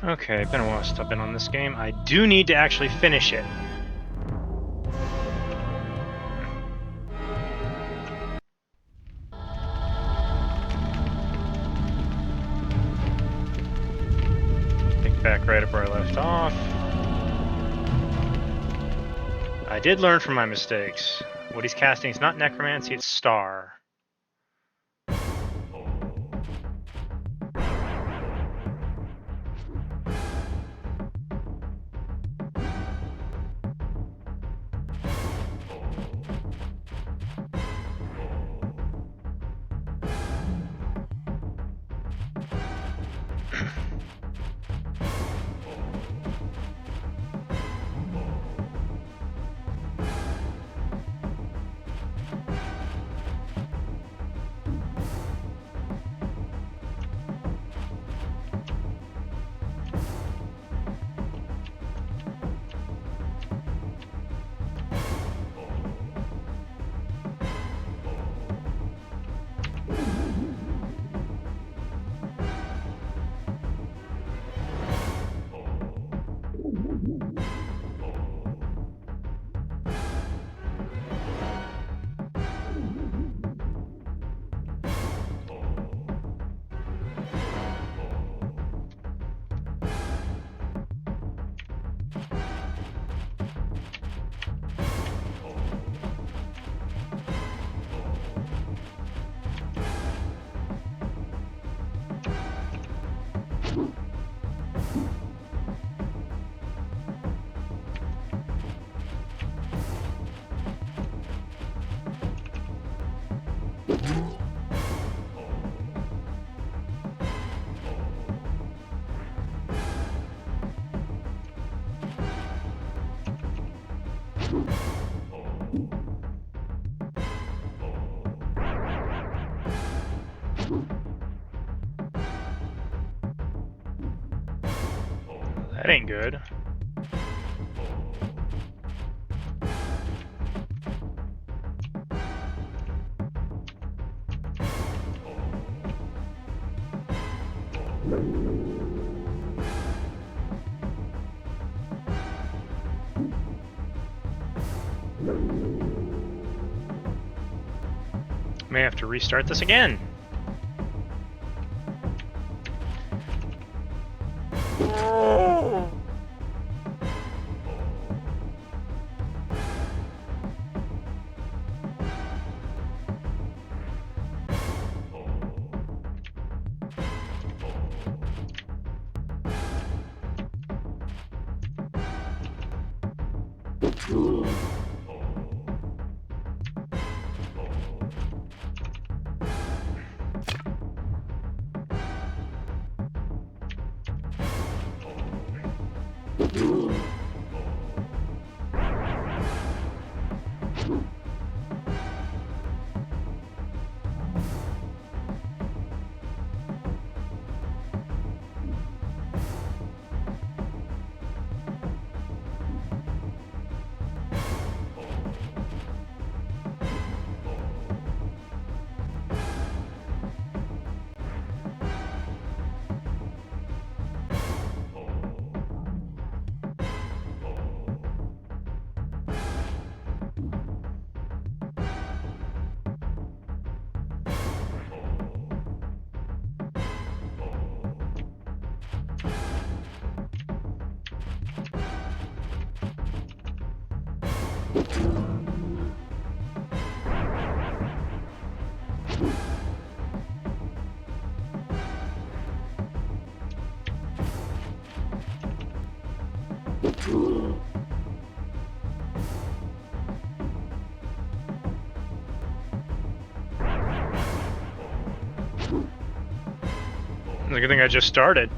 Okay, been a while since I've been on this game. I do need to actually finish it. Think back right up where I left off. I did learn from my mistakes. What he's casting is not necromancy, it's star. That ain't good. May have to restart this again. It's a good thing I just started.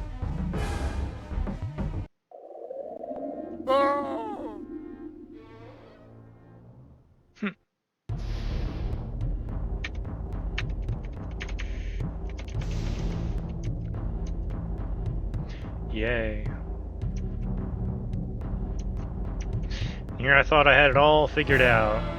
Yay. Here I thought I had it all figured out.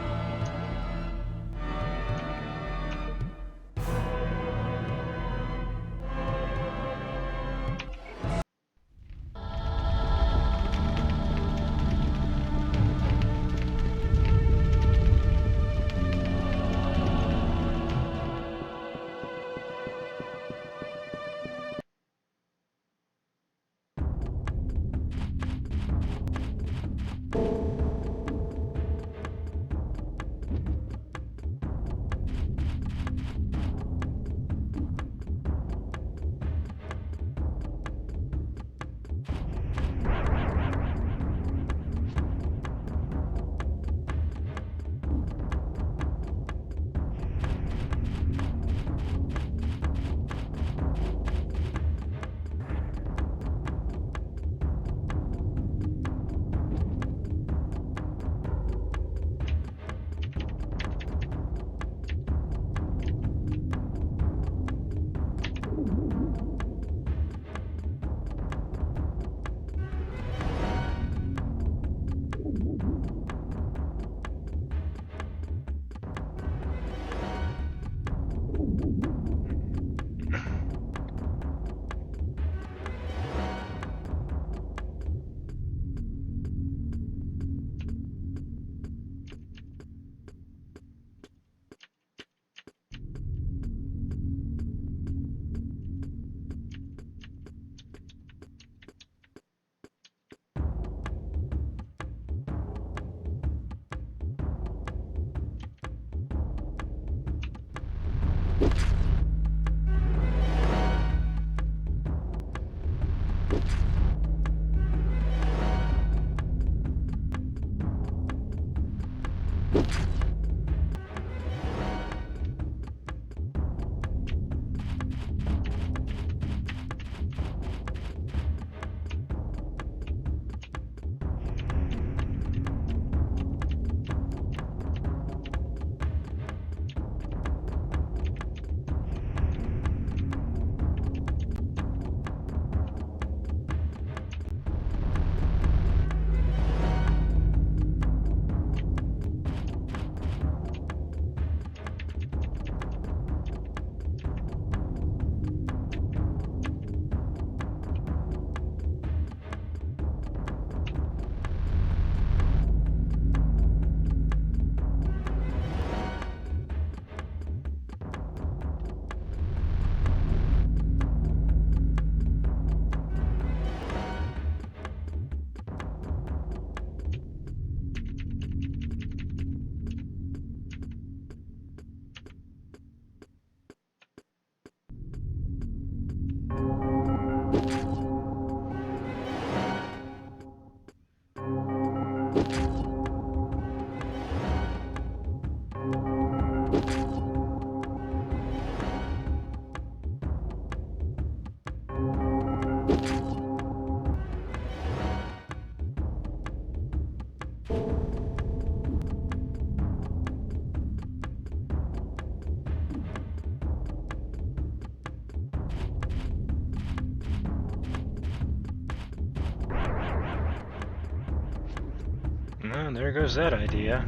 Well, there goes that idea.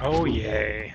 Oh, yay.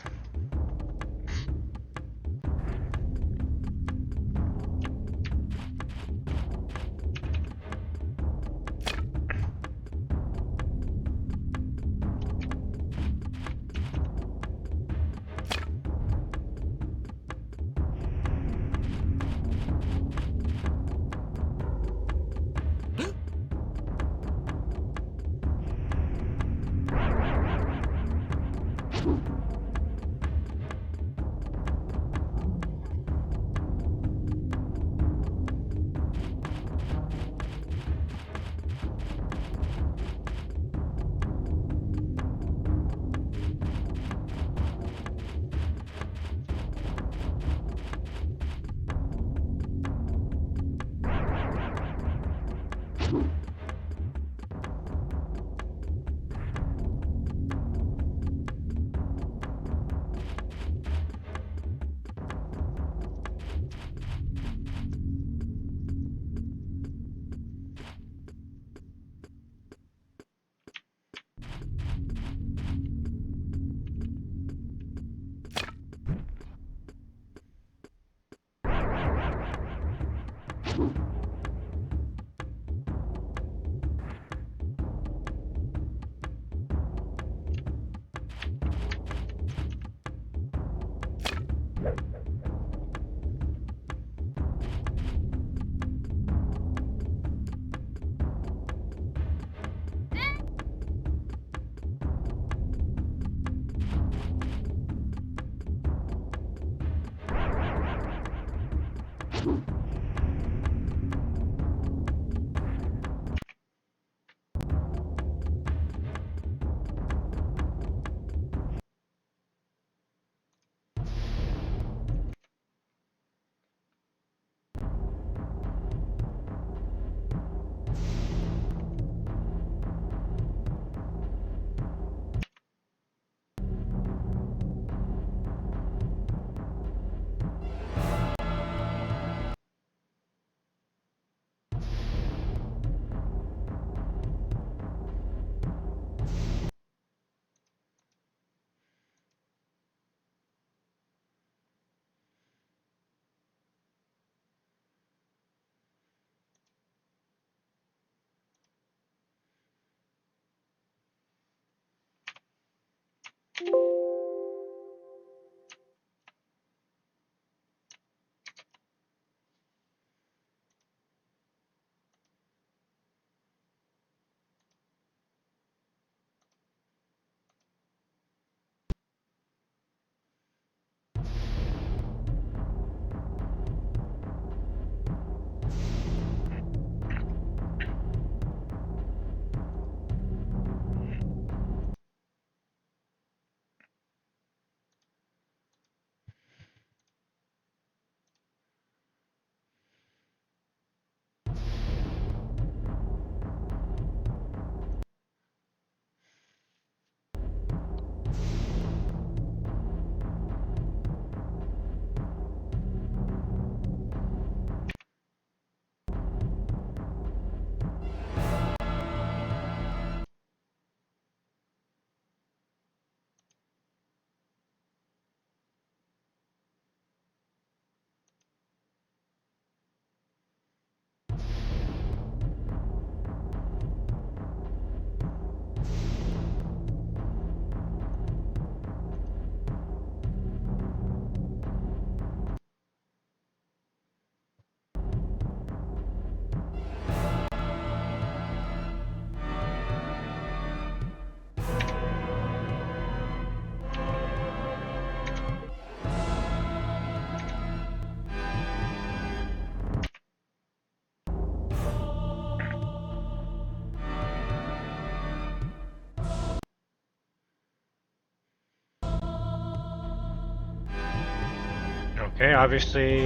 Okay, obviously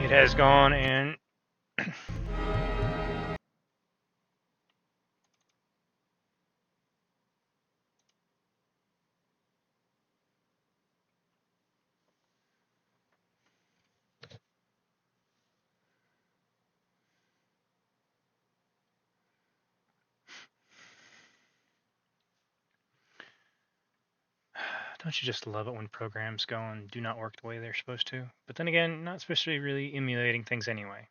it has gone and don't you just love it when programs go and do not work the way they're supposed to? But then again, not supposed to be really emulating things anyway.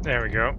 There we go.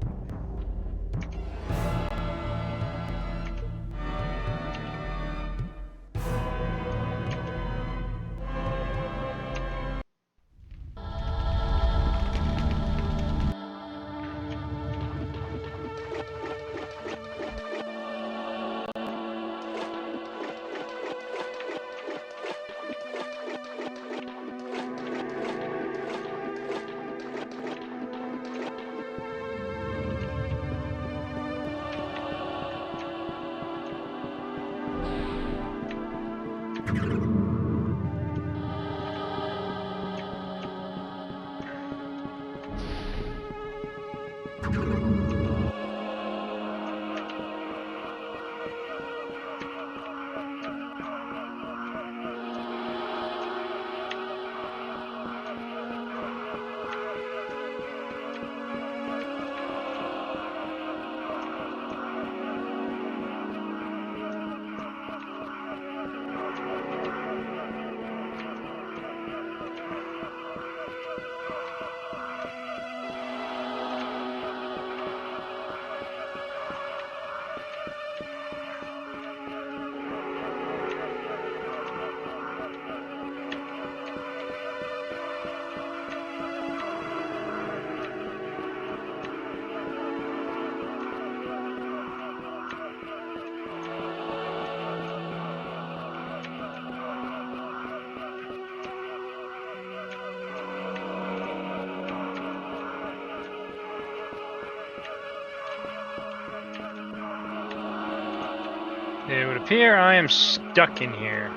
It would appear I am stuck in here.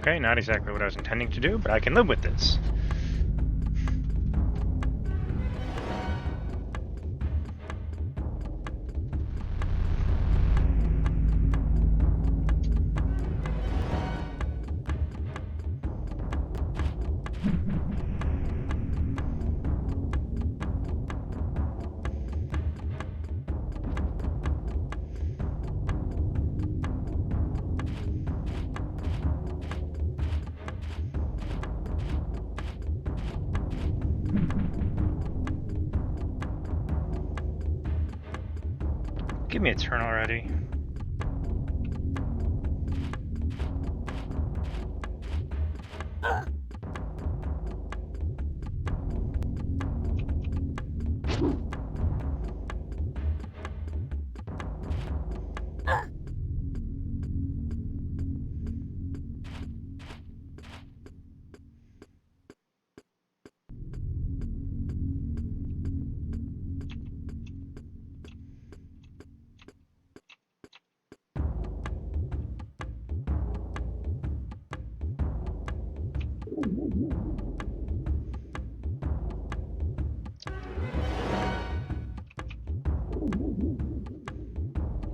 Okay, not exactly what I was intending to do, but I can live with this. Give me a turn already.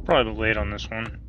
Probably late on this one.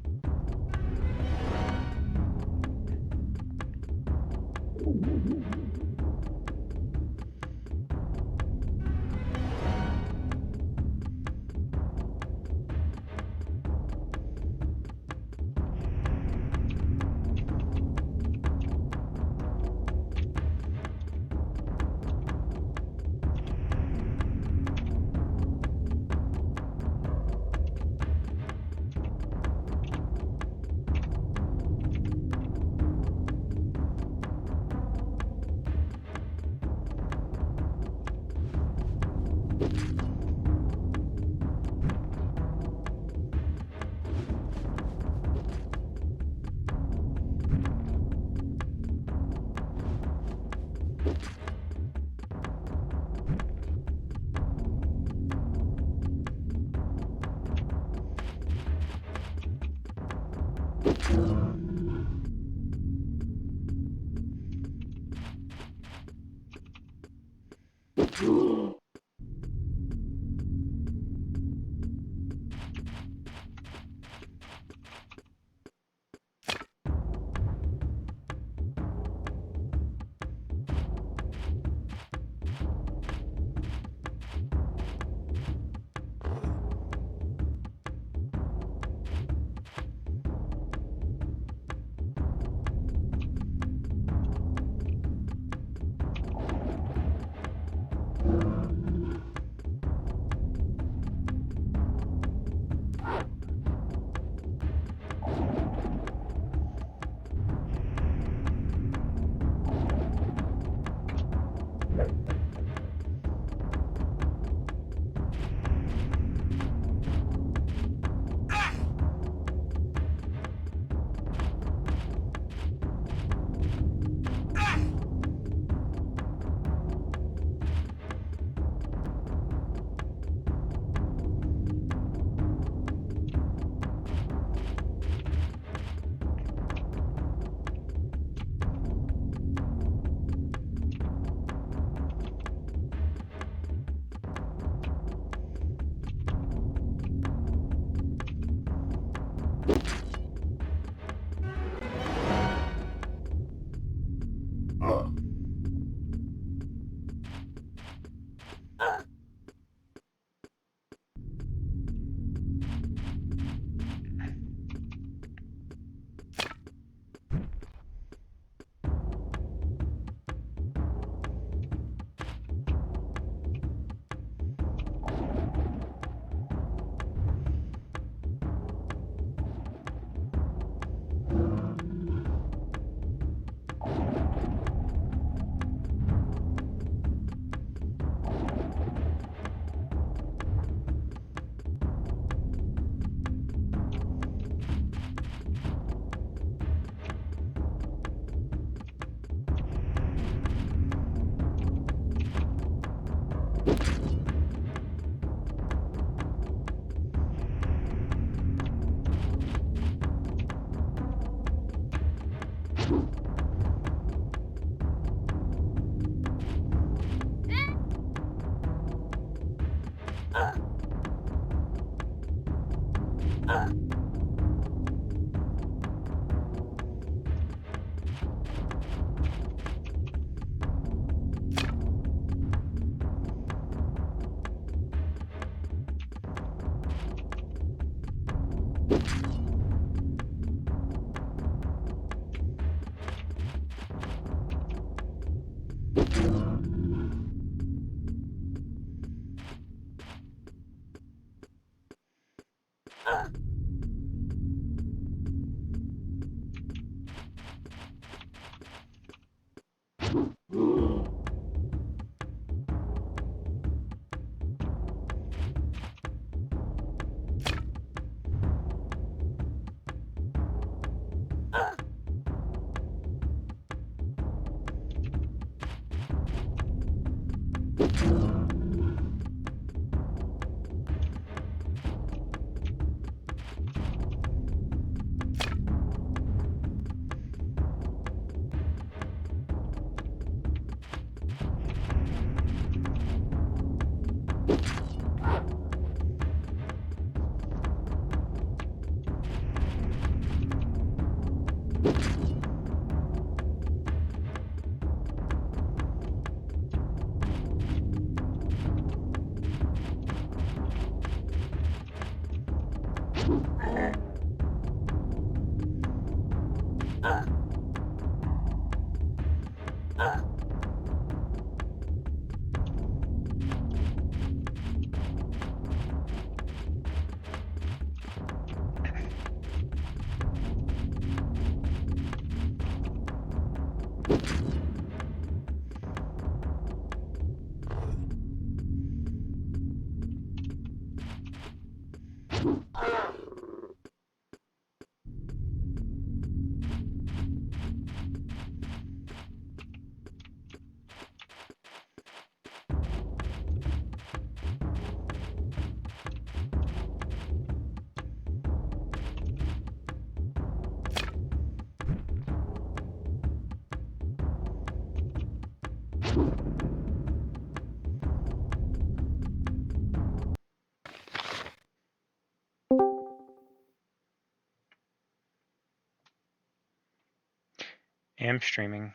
Am streaming.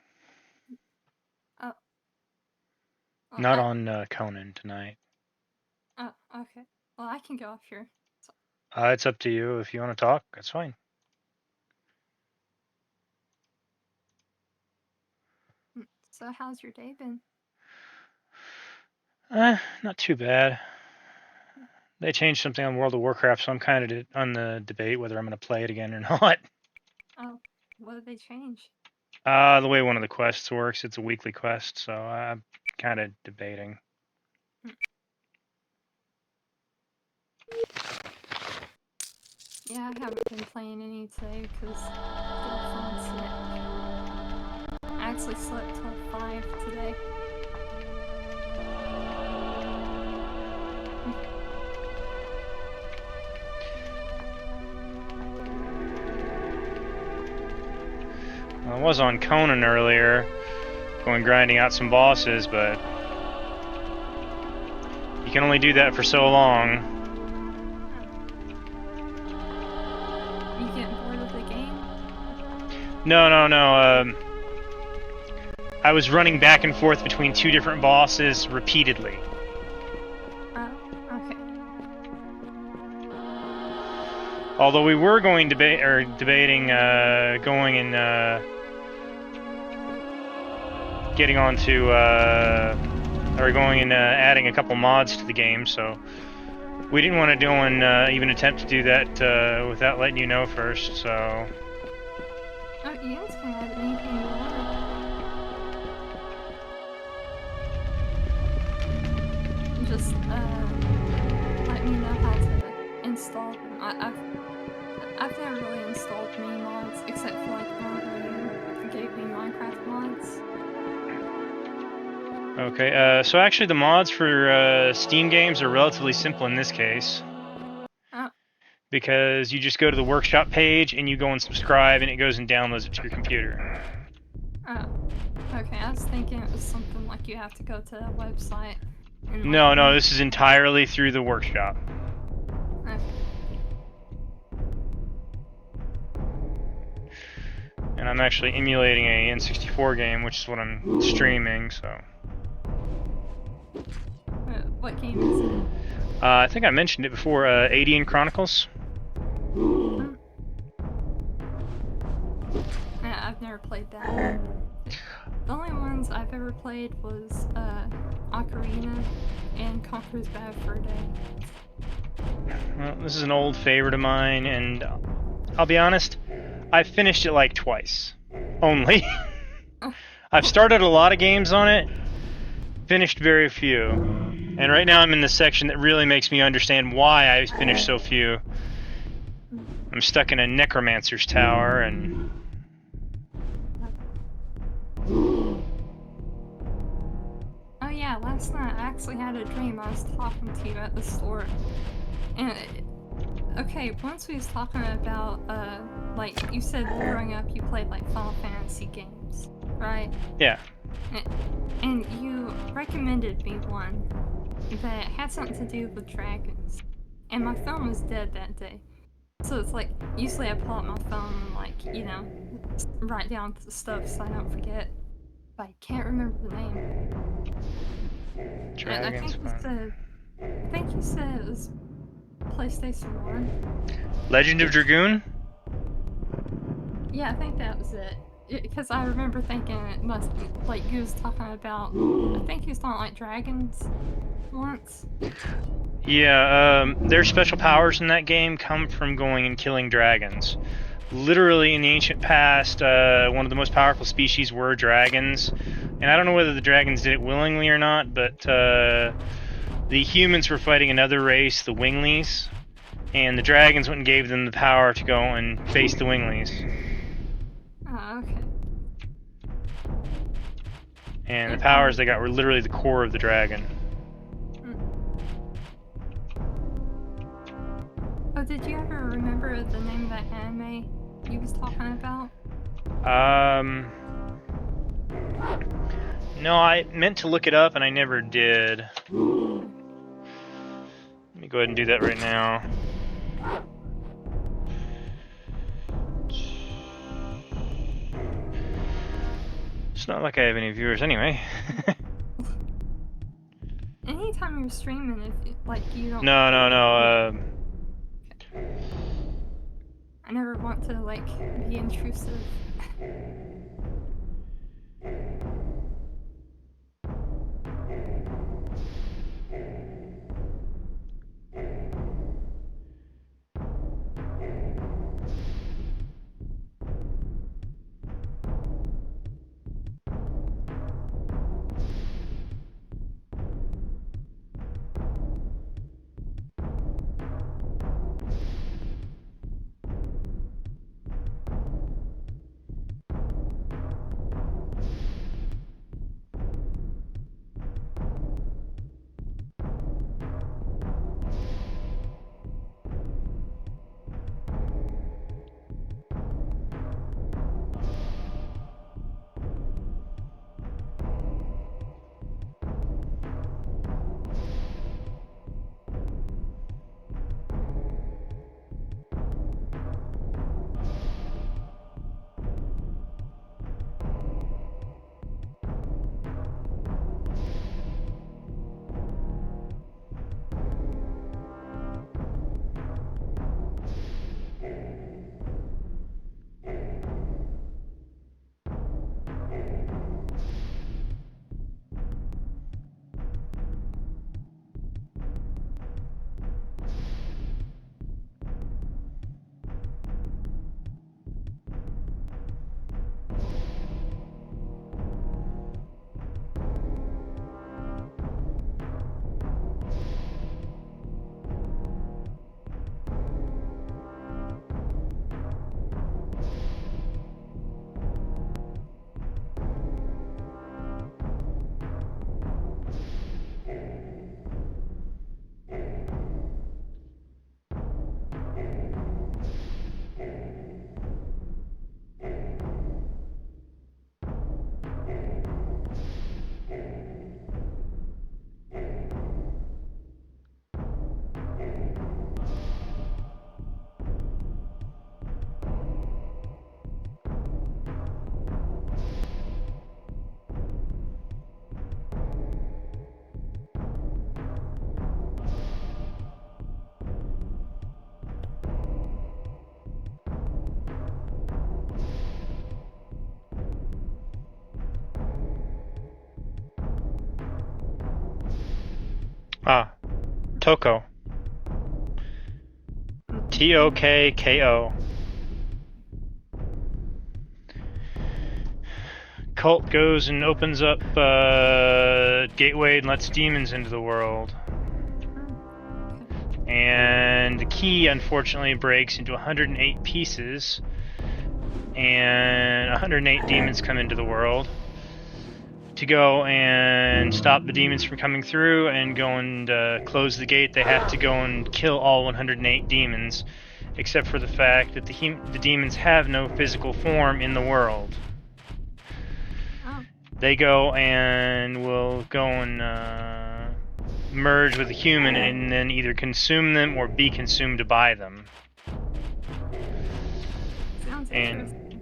Oh. Not on Conan tonight. Oh, okay. Well, I can go off here. It's up to you. If you want to talk, that's fine. So how's your day been? Not too bad. They changed something on World of Warcraft, so I'm kind of on the debate whether I'm going to play it again or not. Oh, what did they change? The way one of the quests works, it's a weekly quest, so I'm kind of debating. Yeah, I haven't been playing any today because I feel sick. I actually slept till 5 today. I was on Conan earlier, grinding out some bosses, but you can only do that for so long. You getting bored of the game? No. I was running back and forth between 2 different bosses repeatedly. Oh, okay. Although we were debating going and getting onto or going and adding a couple mods to the game, so we didn't want to even attempt to do that without letting you know first. So. Oh, you guys can add anything you want. Just let me know how to install them. I've never really installed many mods except for like one where you gave me Minecraft mods. Okay, so actually the mods for Steam games are relatively simple in this case. Oh. Because you just go to the workshop page and you go and subscribe and it goes and downloads it to your computer. Oh. Okay, I was thinking it was something like you have to go to a website. And no, this is entirely through the workshop. Okay. And I'm actually emulating a N64 game, which is what I'm streaming, so. What game is it? I think I mentioned it before, Adian Chronicles. Yeah, I've never played that. The only ones I've ever played was Ocarina and Conker's Bad Fur Day. Well, this is an old favorite of mine, and I'll be honest, I've finished it like twice. Only. I've started a lot of games on it, finished very few. And right now I'm in the section that really makes me understand why I finished so few. I'm stuck in a necromancer's tower, and... Oh yeah, last night I actually had a dream. I was talking to you at the store. And, okay, once we was talking about, like, you said growing up you played, like, Final Fantasy games, right? Yeah. And you recommended me one that had something to do with dragons. And my phone was dead that day. So it's like, usually I pull out my phone and, like, you know, write down stuff so I don't forget. But I can't remember the name. Dragons. I think you said it was PlayStation 1. Legend of Dragoon? Yeah, I think that was it. Because I remember thinking it must be, like, you was talking about, I think he was talking like dragons once. Yeah, their special powers in that game come from going and killing dragons. Literally, in the ancient past, one of the most powerful species were dragons. And I don't know whether the dragons did it willingly or not, but the humans were fighting another race, the Winglies. And the dragons went and gave them the power to go and face the Winglies. Oh, okay. And the powers they got were literally the core of the dragon. Oh, did you ever remember the name of that anime you was talking about? No, I meant to look it up and I never did. Let me go ahead and do that right now. It's not like I have any viewers anyway. Anytime you're streaming, if like you don't. No. I never want to like be intrusive. Toko. T-O-K-K-O. Cult goes and opens up gateway and lets demons into the world. And the key, unfortunately, breaks into 108 pieces, and 108 demons come into the world. To go and stop the demons from coming through and go and close the gate, they have to go and kill all 108 demons, except for the fact that the demons have no physical form in the world. Oh. They go and will go and merge with a human and then either consume them or be consumed by them. Sounds interesting.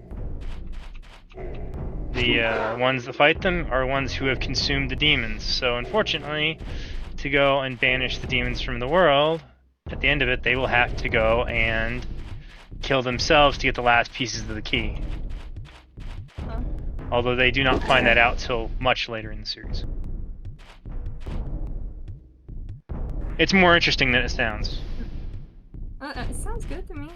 The ones that fight them are ones who have consumed the demons. So unfortunately, to go and banish the demons from the world, at the end of it, they will have to go and kill themselves to get the last pieces of the key. Huh. Although they do not find that out till much later in the series. It's more interesting than it sounds. It sounds good to me.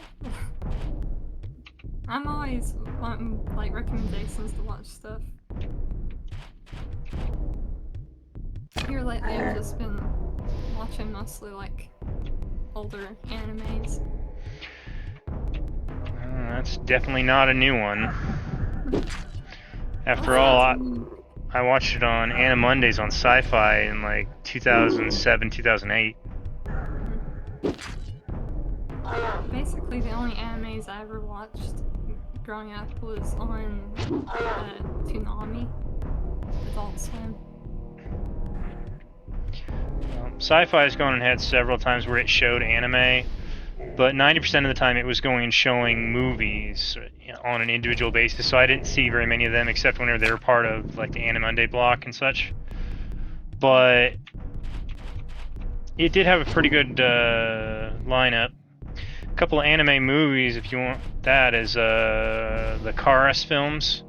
I'm always wanting like recommendations to watch stuff. Here lately, I've just been watching mostly like older animes. That's definitely not a new one. After all, I watched it on Animondays on Sci-Fi in like 2007, 2008. Basically, the only animes I ever watched growing up was on Toonami, Adult Swim. Sci-Fi has gone and had several times where it showed anime, but 90% of the time it was going and showing movies on an individual basis, so I didn't see very many of them except when they were part of like the Animonday block and such. But it did have a pretty good lineup. A couple of anime movies, if you want that, is the Karas films.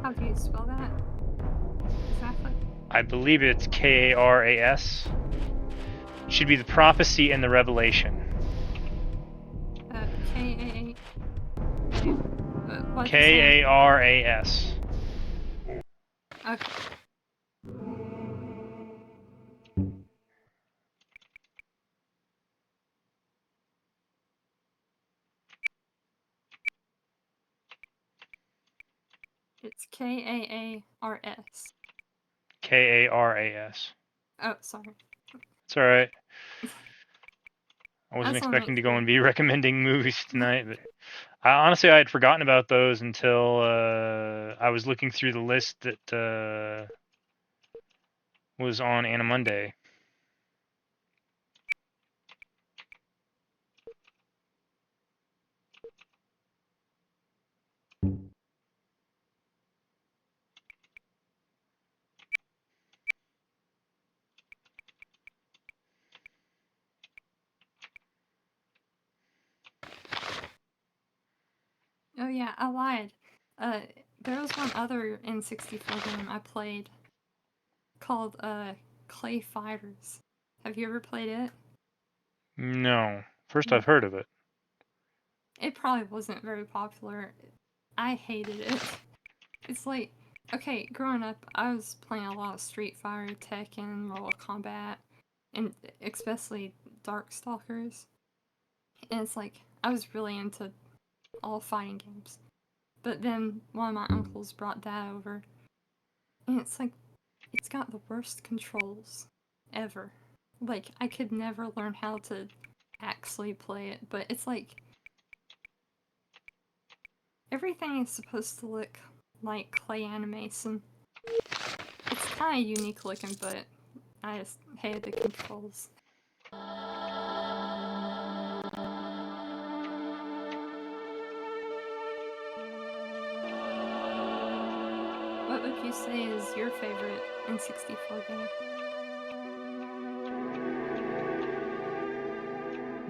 How do you spell that? Exactly. I believe it's K-A-R-A-S. Should be the Prophecy and the Revelation. K-A-A... Wait, K-A-R-A-S. Okay. It's K-A-A-R-S. K-A-R-A-S. Oh, sorry. It's alright. I wasn't That's all expecting to right. go and be recommending movies tonight, but honestly, I had forgotten about those until I was looking through the list that was on Animonday. Oh yeah, I lied. There was one other N64 game I played called Clay Fighters. Have you ever played it? No. First I've heard of it. It probably wasn't very popular. I hated it. It's like, okay, growing up, I was playing a lot of Street Fighter, Tekken, Mortal Kombat, and especially Darkstalkers. And it's like, I was really into all fighting games. But then one of my uncles brought that over. And it's like, it's got the worst controls ever. Like, I could never learn how to actually play it, but it's like, everything is supposed to look like clay animation. It's kind of unique looking, but I just hated the controls. What would you say is your favorite N64 game?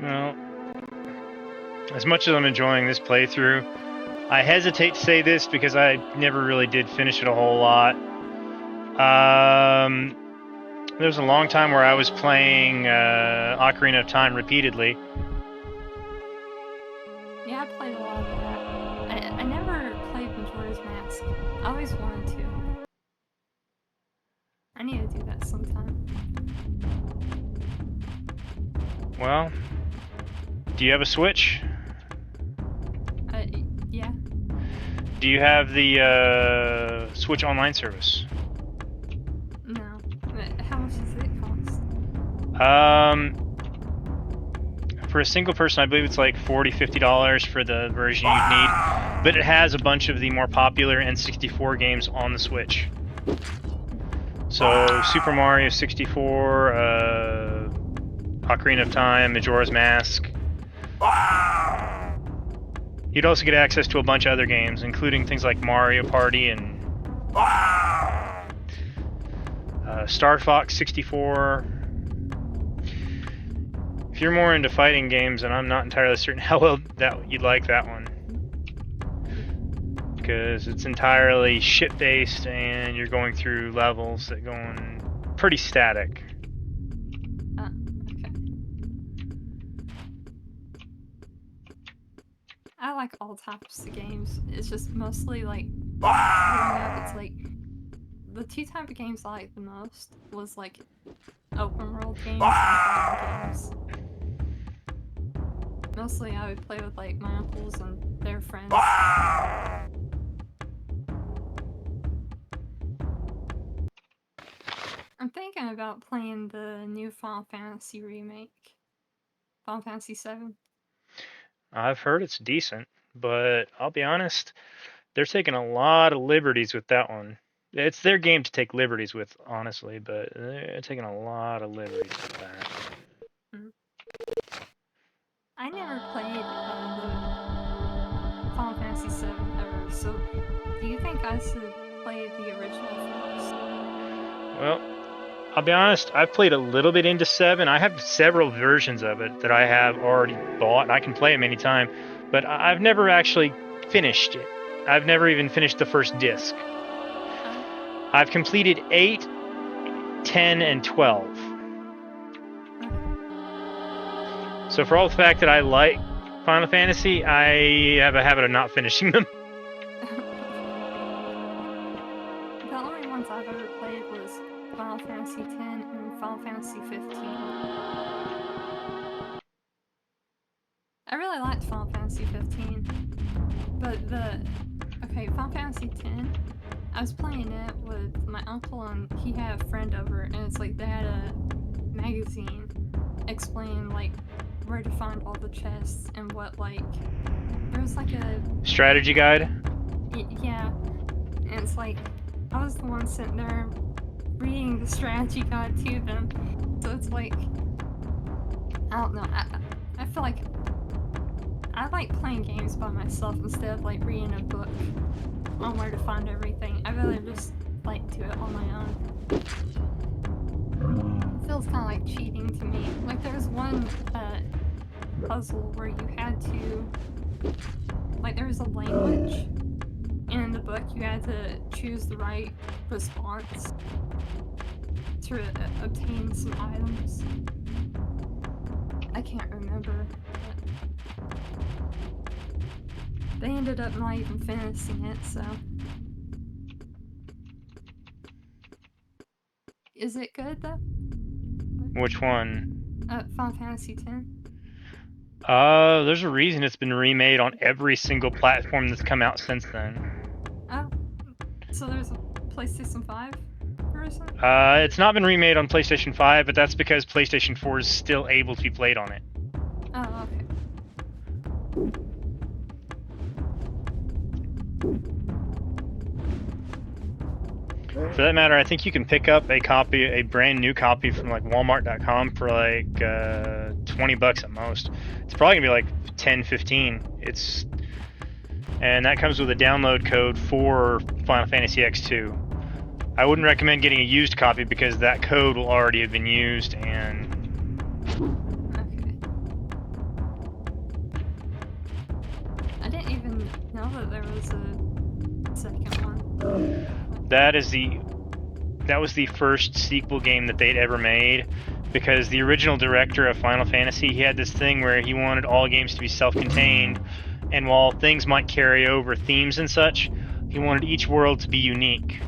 Well, as much as I'm enjoying this playthrough, I hesitate to say this because I never really did finish it a whole lot. There was a long time where I was playing Ocarina of Time repeatedly. Yeah, I played a lot of that. I never played Majora's Mask. I always wanted to. I need to do that sometime. Well, do you have a Switch? Yeah. Do you have the Switch Online service? No. How much does it cost? For a single person, I believe it's like $40, $50 for the version you'd need, but it has a bunch of the more popular N64 games on the Switch. So Super Mario 64, Ocarina of Time, Majora's Mask. You'd also get access to a bunch of other games, including things like Mario Party and Star Fox 64. If you're more into fighting games, and I'm not entirely certain how well that you'd like that one, because it's entirely ship-based and you're going through levels that go on pretty static. Okay. I like all types of games. It's just mostly like growing up, it's like the two type of games I liked the most was like open world games and fighting games. Mostly I would play with like my uncles and their friends. I'm thinking about playing the new Final Fantasy remake. Final Fantasy VII. I've heard it's decent, but I'll be honest, they're taking a lot of liberties with that one. It's their game to take liberties with, honestly, but they're taking a lot of liberties with that. I never played the Final Fantasy VII ever, so do you think I should play the original first? Well, I'll be honest, I've played a little bit into 7. I have several versions of it that I have already bought, and I can play them anytime, but I've never actually finished it. I've never even finished the first disc. I've completed 8, 10, and 12. So for all the fact that I like Final Fantasy, I have a habit of not finishing them. The only ones I've ever played was Final Fantasy X and Final Fantasy 15. I really liked Final Fantasy 15, but Final Fantasy X, I was playing it with my uncle and he had a friend over, and it's like they had a magazine explaining like where to find all the chests and what, like, there was like a strategy guide? Yeah, and it's like I was the one sitting there reading the strategy guide to them, so it's like, I don't know, I feel like I like playing games by myself instead of like reading a book on where to find everything. I really just like do it on my own. It feels kind of like cheating to me. Like there's one puzzle where you had to, like there was a language, and in the book you had to choose the right response to obtain some items. I can't remember. They ended up not even finishing it, so. Is it good though? Which one? Final Fantasy X. There's a reason it's been remade on every single platform that's come out since then. Oh, so there's a PlayStation 5 version? It's not been remade on PlayStation 5, but that's because PlayStation 4 is still able to be played on it. Oh, okay. For that matter, I think you can pick up a brand new copy from like Walmart.com for like $20 at most. It's probably gonna be like 10, 15. And that comes with a download code for Final Fantasy X2. I wouldn't recommend getting a used copy because that code will already have been used and. Okay. I didn't even know that there was a second one. That is the that was the first sequel game that they'd ever made, because the original director of Final Fantasy, he had this thing where he wanted all games to be self-contained, and while things might carry over themes and such, he wanted each world to be unique.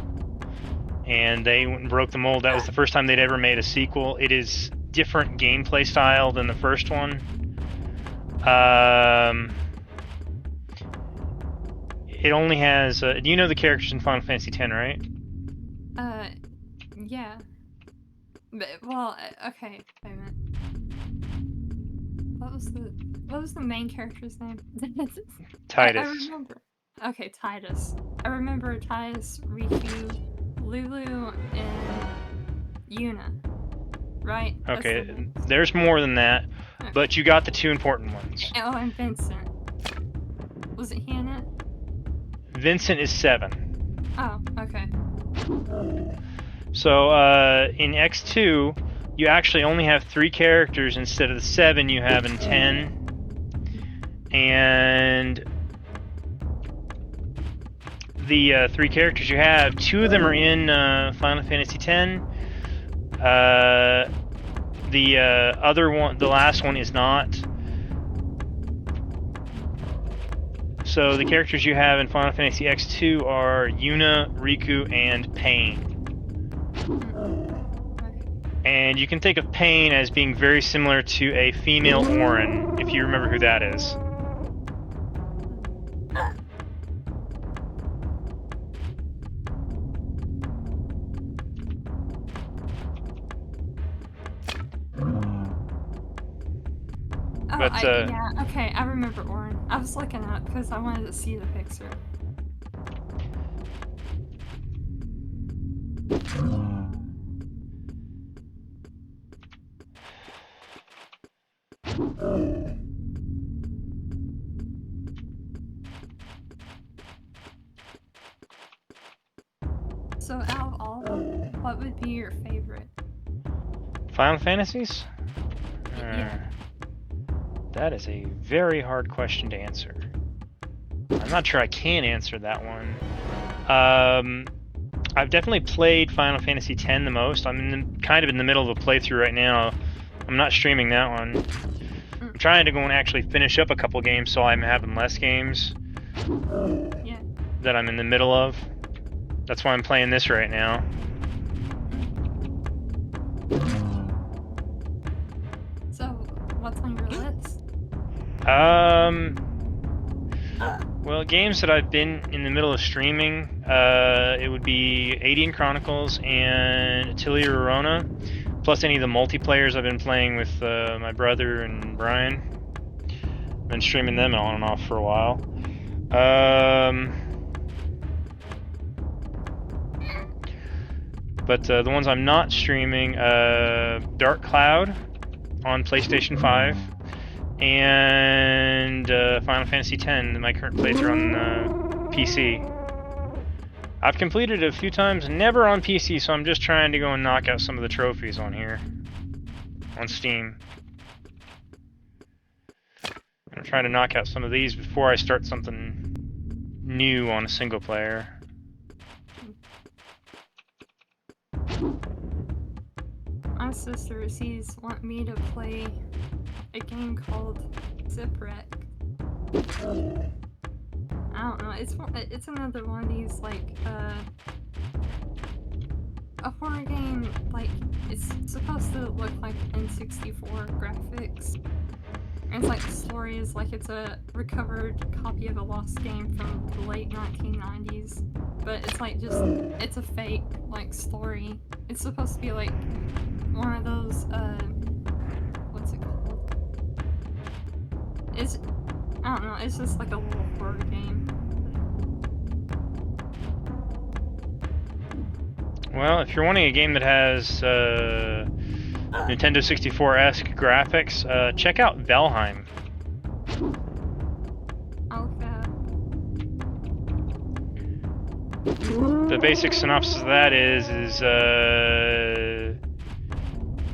And they went and broke the mold. That was the first time they'd ever made a sequel. It is different gameplay style than the first one. It only has... do you know the characters in Final Fantasy X, right? Yeah. But, well, okay, wait a minute. What was the main character's name? Titus. I remember. Okay, Titus. I remember Titus, Riku, Lulu, and Yuna. Right? Okay, there's more than that, but you got the two important ones. Oh, and Vincent. Was it Hannah? Vincent is 7. Oh, okay. So, in X2, you actually only have 3 characters instead of the 7 you have in 10. And the 3 characters you have, 2 of them are in Final Fantasy X. The other one, the last one, is not. So the characters you have in Final Fantasy X2 are Yuna, Riku, and Pain. And you can think of Pain as being very similar to a female Auron, if you remember who that is. But, yeah, okay, I remember Auron. I was looking up because I wanted to see the picture. So out of all of them, what would be your favorite? Final Fantasies? Yeah. That is a very hard question to answer. I'm not sure I can answer that one. I've definitely played Final Fantasy X the most. I'm kind of in the middle of a playthrough right now. I'm not streaming that one. I'm trying to go and actually finish up a couple games so I'm having less games that I'm in the middle of. That's why I'm playing this right now. So, what's on your list? Well, games that I've been in the middle of streaming, it would be Adian Chronicles and Atelier Arona, plus any of the multiplayers I've been playing with my brother and Brian. Been streaming them on and off for a while. But the ones I'm not streaming, Dark Cloud on PlayStation 5, and Final Fantasy X, my current playthrough on PC. I've completed it a few times, never on PC, so I'm just trying to go and knock out some of the trophies on here, on Steam. I'm trying to knock out some of these before I start something new on a single player. My sister, she's want me to play a game called Zipwreck. I don't know, it's another one of these, like, a horror game, like, it's supposed to look like N64 graphics. And it's like the story is like it's a recovered copy of a lost game from the late 1990s. But it's like just, it's a fake, like, story. It's supposed to be like one of those, what's it called? I don't know, it's just like a little horror game. Well, if you're wanting a game that has Nintendo 64-esque graphics, check out Valheim. The basic synopsis of that is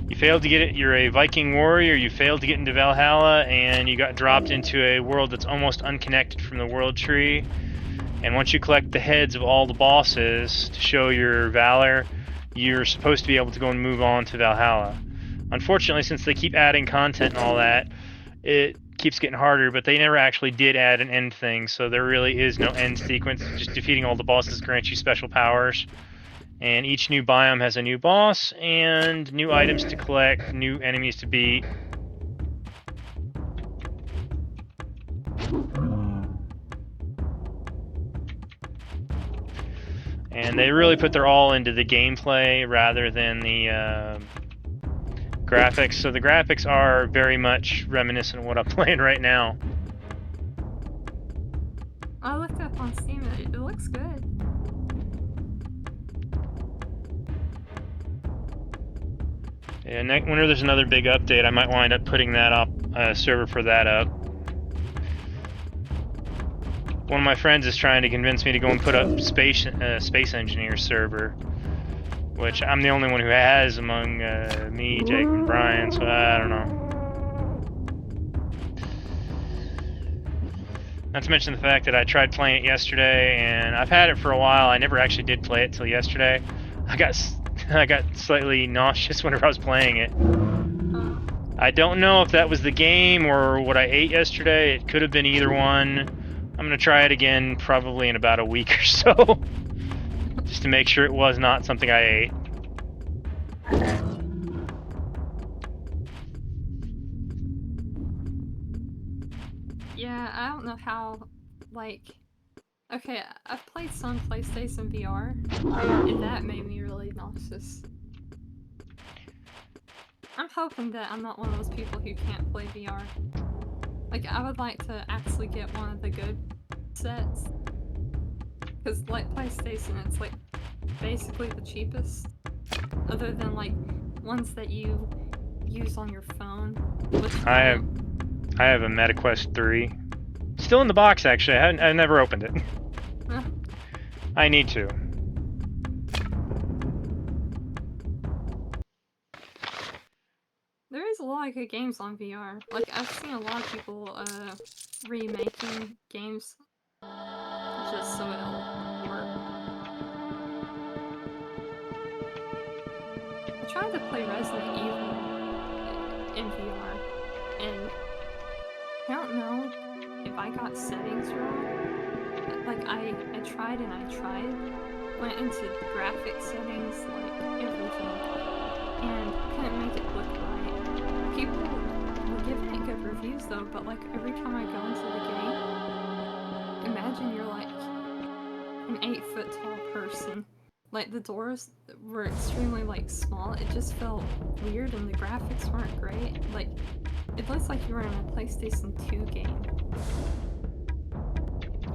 you failed to get it, you're a Viking warrior, you failed to get into Valhalla, and you got dropped into a world that's almost unconnected from the world tree. And once you collect the heads of all the bosses to show your valor, you're supposed to be able to go and move on to Valhalla. Unfortunately, since they keep adding content and all that, it keeps getting harder, but they never actually did add an end thing, so there really is no end sequence. Just defeating all the bosses grants you special powers. And each new biome has a new boss, and new items to collect, new enemies to beat. And they really put their all into the gameplay rather than the graphics. So the graphics are very much reminiscent of what I'm playing right now. I looked up on Steam, it looks good. Yeah, whenever there's another big update, I might wind up putting that up, server for that up. One of my friends is trying to convince me to go and put up Space Engineer server, which I'm the only one who has among me, Jake, and Brian, so I don't know. Not to mention the fact that I tried playing it yesterday, and I've had it for a while. I never actually did play it till yesterday. I got slightly nauseous whenever I was playing it. I don't know if that was the game or what I ate yesterday. It could have been either one. I'm gonna try it again probably in about a week or so, just to make sure it was not something I ate. Yeah, I don't know how, like... Okay, I've played some PlayStation VR, and that made me really nauseous. I'm hoping that I'm not one of those people who can't play VR. Like, I would like to actually get one of the good sets. Because, like, PlayStation, it's, like, basically the cheapest. Other than, like, ones that you use on your phone. Which I have a MetaQuest 3. Still in the box, actually. I've never opened it. I need to. There is a lot of good games on VR. Like, I've seen a lot of people remaking games just so it'll work. I tried to play Resident Evil in VR, and I don't know if I got settings wrong. Like, I tried and I tried, went into the graphic settings, like everything, and couldn't make it look right. People were giving it good reviews though, but like every time I go into the game, imagine you're like an 8-foot tall person. Like, the doors were extremely like small, it just felt weird and the graphics weren't great. Like, it looks like you were in a PlayStation 2 game.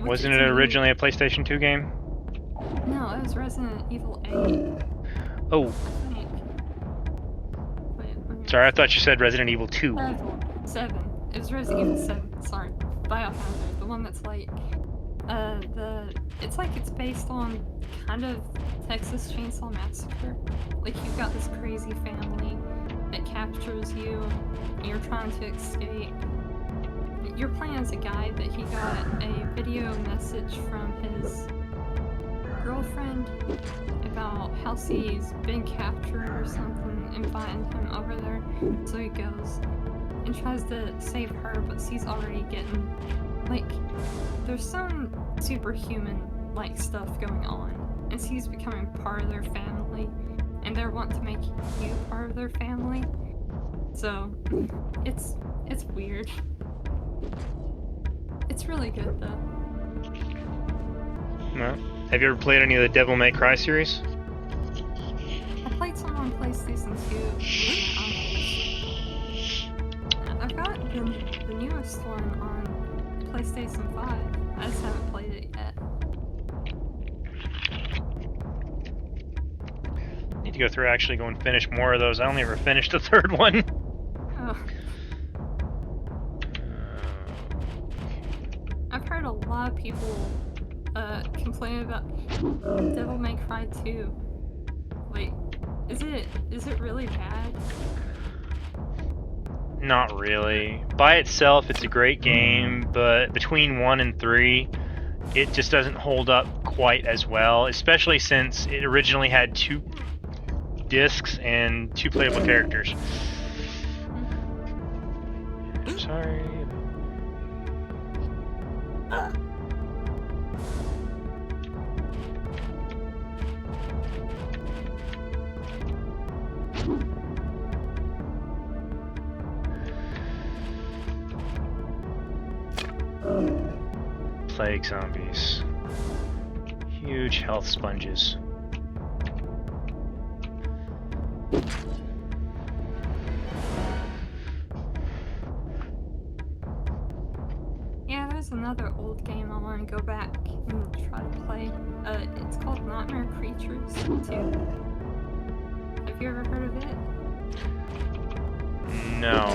Wasn't it originally a PlayStation 2 game? No, it was Resident Evil 8. Oh. I think. Wait, sorry, I thought you said Resident Evil 2. 7. It was Resident Evil 7, sorry. Biohazard, the one that's like, it's like it's based on kind of Texas Chainsaw Massacre. Like, you've got this crazy family that captures you, and you're trying to escape. You're playing as a guy that he got a video message from his girlfriend about how he's been captured or something, inviting him over there. So he goes and tries to save her, but she's already getting, like, there's some superhuman like stuff going on, and she's becoming part of their family, and they're wanting to make you part of their family. So it's weird. It's really good though. No. Have you ever played any of the Devil May Cry series? I played some on PlayStation 2. I've got the newest one on PlayStation 5. I just haven't played it yet. Need to go through actually go and finish more of those. I only ever finished the third one. Oh. I've heard a lot of people complain about Devil May Cry 2. Wait, is it really bad? Not really. By itself, it's a great game, but between 1 and 3, it just doesn't hold up quite as well, especially since it originally had two discs and 2 playable characters. I'm sorry. Plague zombies. Huge health sponges. Yeah, there's another old game I want to go back and try to play. It's called Nightmare Creatures 2. Have you ever heard of it? No.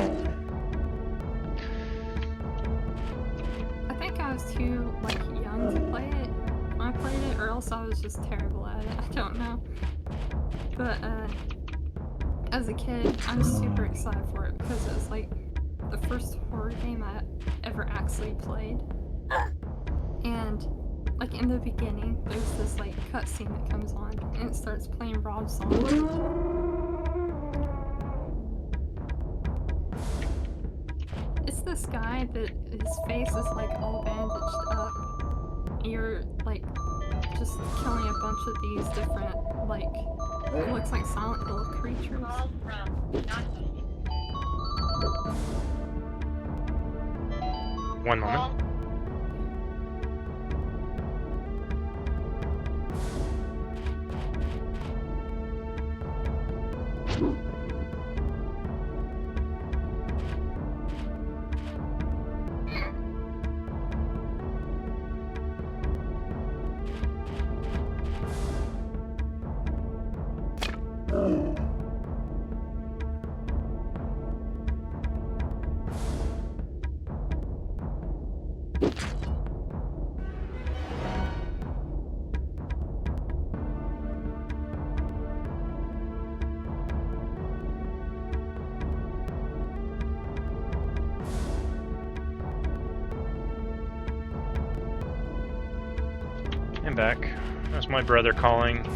I think I was too, like, young to play it when I played it, or else I was just terrible at it. I don't know. But, as a kid, I was super excited for it because it was, like, the first horror game I ever actually played. And, like, in the beginning, there's this, like, cutscene that comes on, and it starts playing Rob Zombie. It's this guy that his face is, like, all bandaged up. You're, like, just killing a bunch of these different, like, it looks like Silent Hill creatures. One moment. I'm back. That's my brother calling.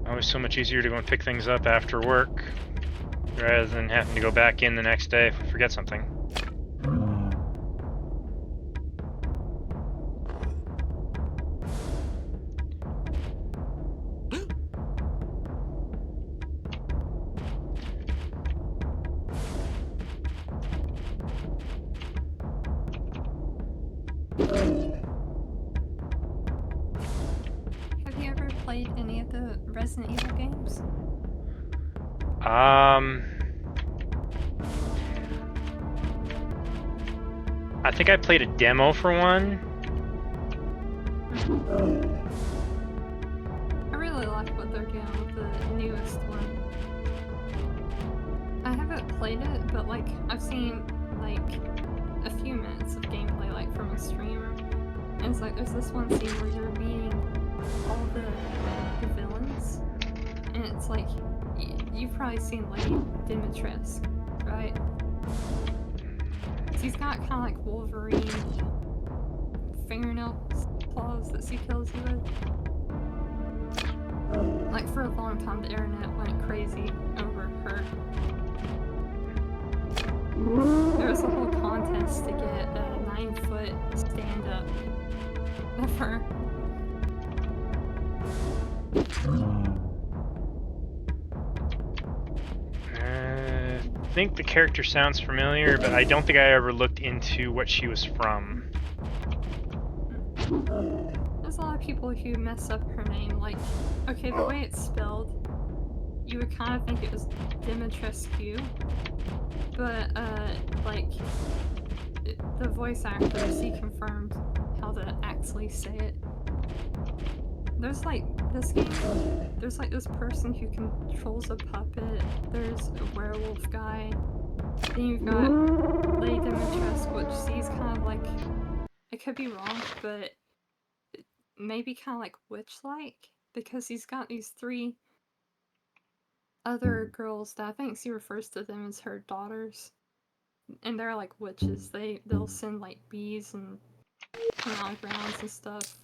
Always so much easier to go and pick things up after work rather than having to go back in the next day if we forget something. Have you ever played any of the Resident Evil games? I think I played a demo for one. I really like what they're doing with the newest one. I haven't played it, but like I've seen like a few minutes of gameplay like from a streamer. And it's like there's this one scene where you're meeting all the villains. And it's like you've probably seen Lady Dimitrescu, right? She's got kind of like Wolverine fingernail claws that she kills you with. Like for a long time the internet went crazy over her. There was a whole contest to get a 9-foot stand-up of her. I think the character sounds familiar, but I don't think I ever looked into what she was from. There's a lot of people who mess up her name, like, okay, the way it's spelled, you would kind of think it was Dimitrescu, but, like, the voice actor, she confirmed how to actually say it. There's, like, this game, there's, like, this person who controls a puppet, there's a werewolf guy, then you've got Lady Dimitrescu, which she's kind of like, I could be wrong, but maybe kind of like witch-like, because he's got these 3 other girls that I think she refers to them as her daughters, and they're like witches. They'll send like bees and put on grounds and stuff.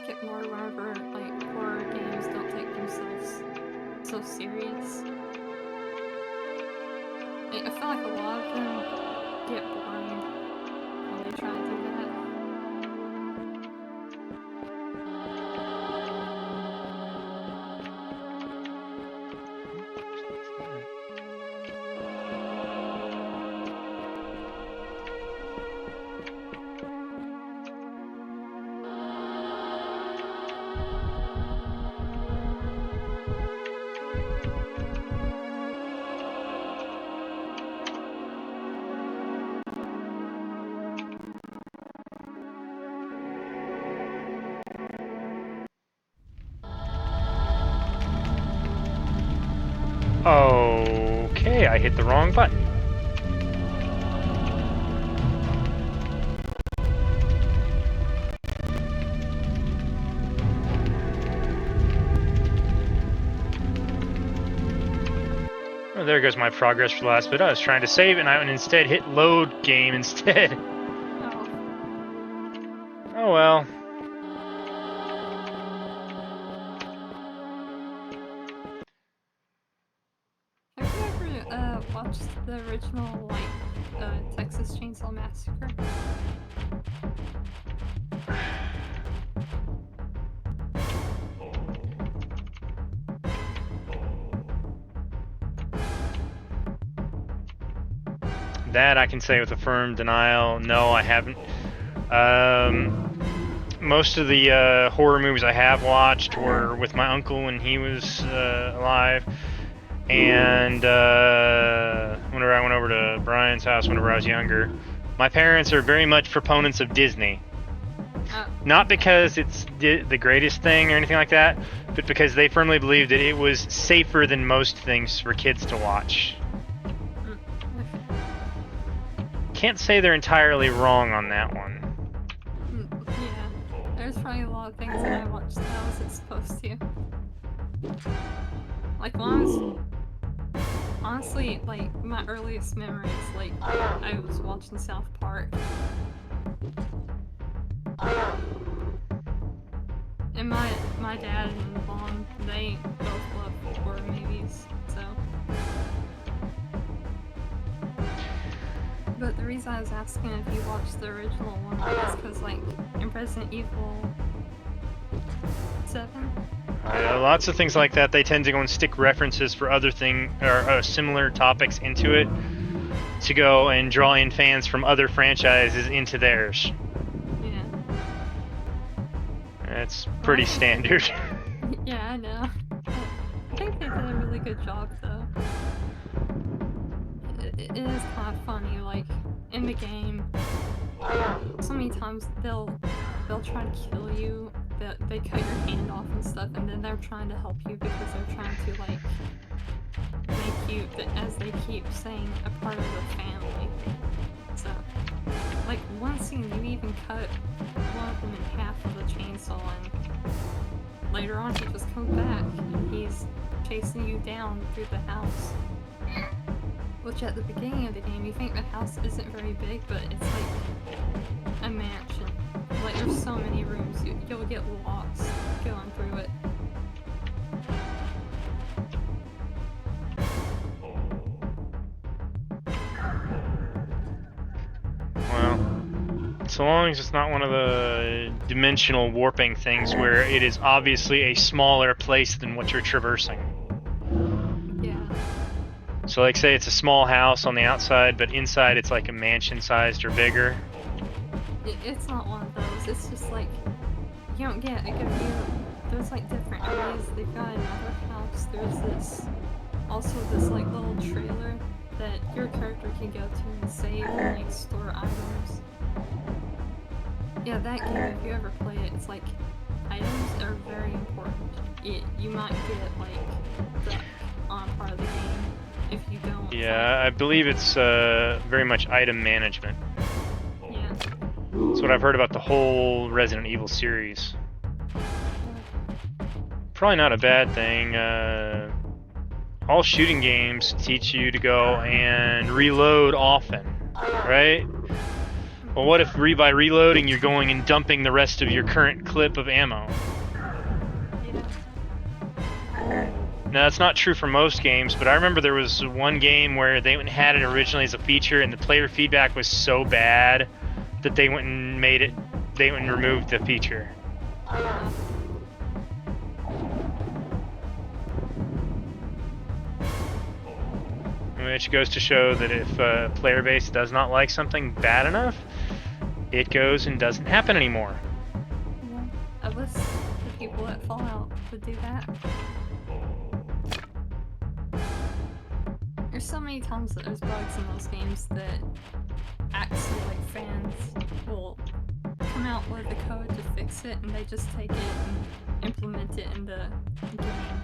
like it more whenever like horror games don't take themselves so serious. I feel like a lot of them get boring when they try to do that. Okay, I hit the wrong button. Oh, there goes my progress for the last bit. I was trying to save it and I instead hit load game instead. Oh. Oh well. Have you ever watched the original like Texas Chainsaw Massacre? That I can say with a firm denial. No, I haven't. Most of the horror movies I have watched were with my uncle when he was alive, and whenever I went over to Brian's house whenever I was younger. My parents are very much proponents of Disney. Not because it's the greatest thing or anything like that, but because they firmly believe that it was safer than most things for kids to watch. Can't say they're entirely wrong on that one. Yeah, there's probably a lot of things that I watched that I wasn't supposed to. Like when I was honestly, like my earliest memories, like I was watching South Park. And my dad and mom, they both love horror movies, so. But the reason I was asking if you watched the original one is because, like, in Resident Evil 7. Lots of things like that. They tend to go and stick references for other similar topics into it, to go and draw in fans from other franchises into theirs. Yeah. That's pretty standard. Yeah, I know. I think they did a really good job, though. It is kind of funny, like, in the game, so many times they'll try to kill you, they cut your hand off and stuff, and then they're trying to help you because they're trying to, like, make you, as they keep saying, a part of the family. So, like, one scene, you even cut one of them in half with a chainsaw, and later on he just comes back, and he's chasing you down through the house. Which at the beginning of the game, you think the house isn't very big, but it's like a mansion. Like there's so many rooms, you'll get lost going through it. Well, so long as it's not one of the dimensional warping things where it is obviously a smaller place than what you're traversing. So like say it's a small house on the outside, but inside it's like a mansion-sized or bigger. It's not one of those, it's just like, you don't get a good view. There's like different areas, they've got another house, there's also this like little trailer that your character can go to and save and like store items. Yeah, that game, if you ever play it, it's like, items are very important. You might get like stuck on part of the game. If you don't. Yeah, I believe it's very much item management. Yeah. That's what I've heard about the whole Resident Evil series. Probably not a bad thing. All shooting games teach you to go and reload often, right? Well, what if by reloading you're going and dumping the rest of your current clip of ammo? Yeah. Now, that's not true for most games, but I remember there was one game where they had it originally as a feature, and the player feedback was so bad that they went and removed the feature. Which goes to show that if a player base does not like something bad enough, it goes and doesn't happen anymore. Yeah. I wish the people at Fallout would do that. There's so many times that there's bugs in those games that actually, like, fans will come out with the code to fix it, and they just take it and implement it in the game.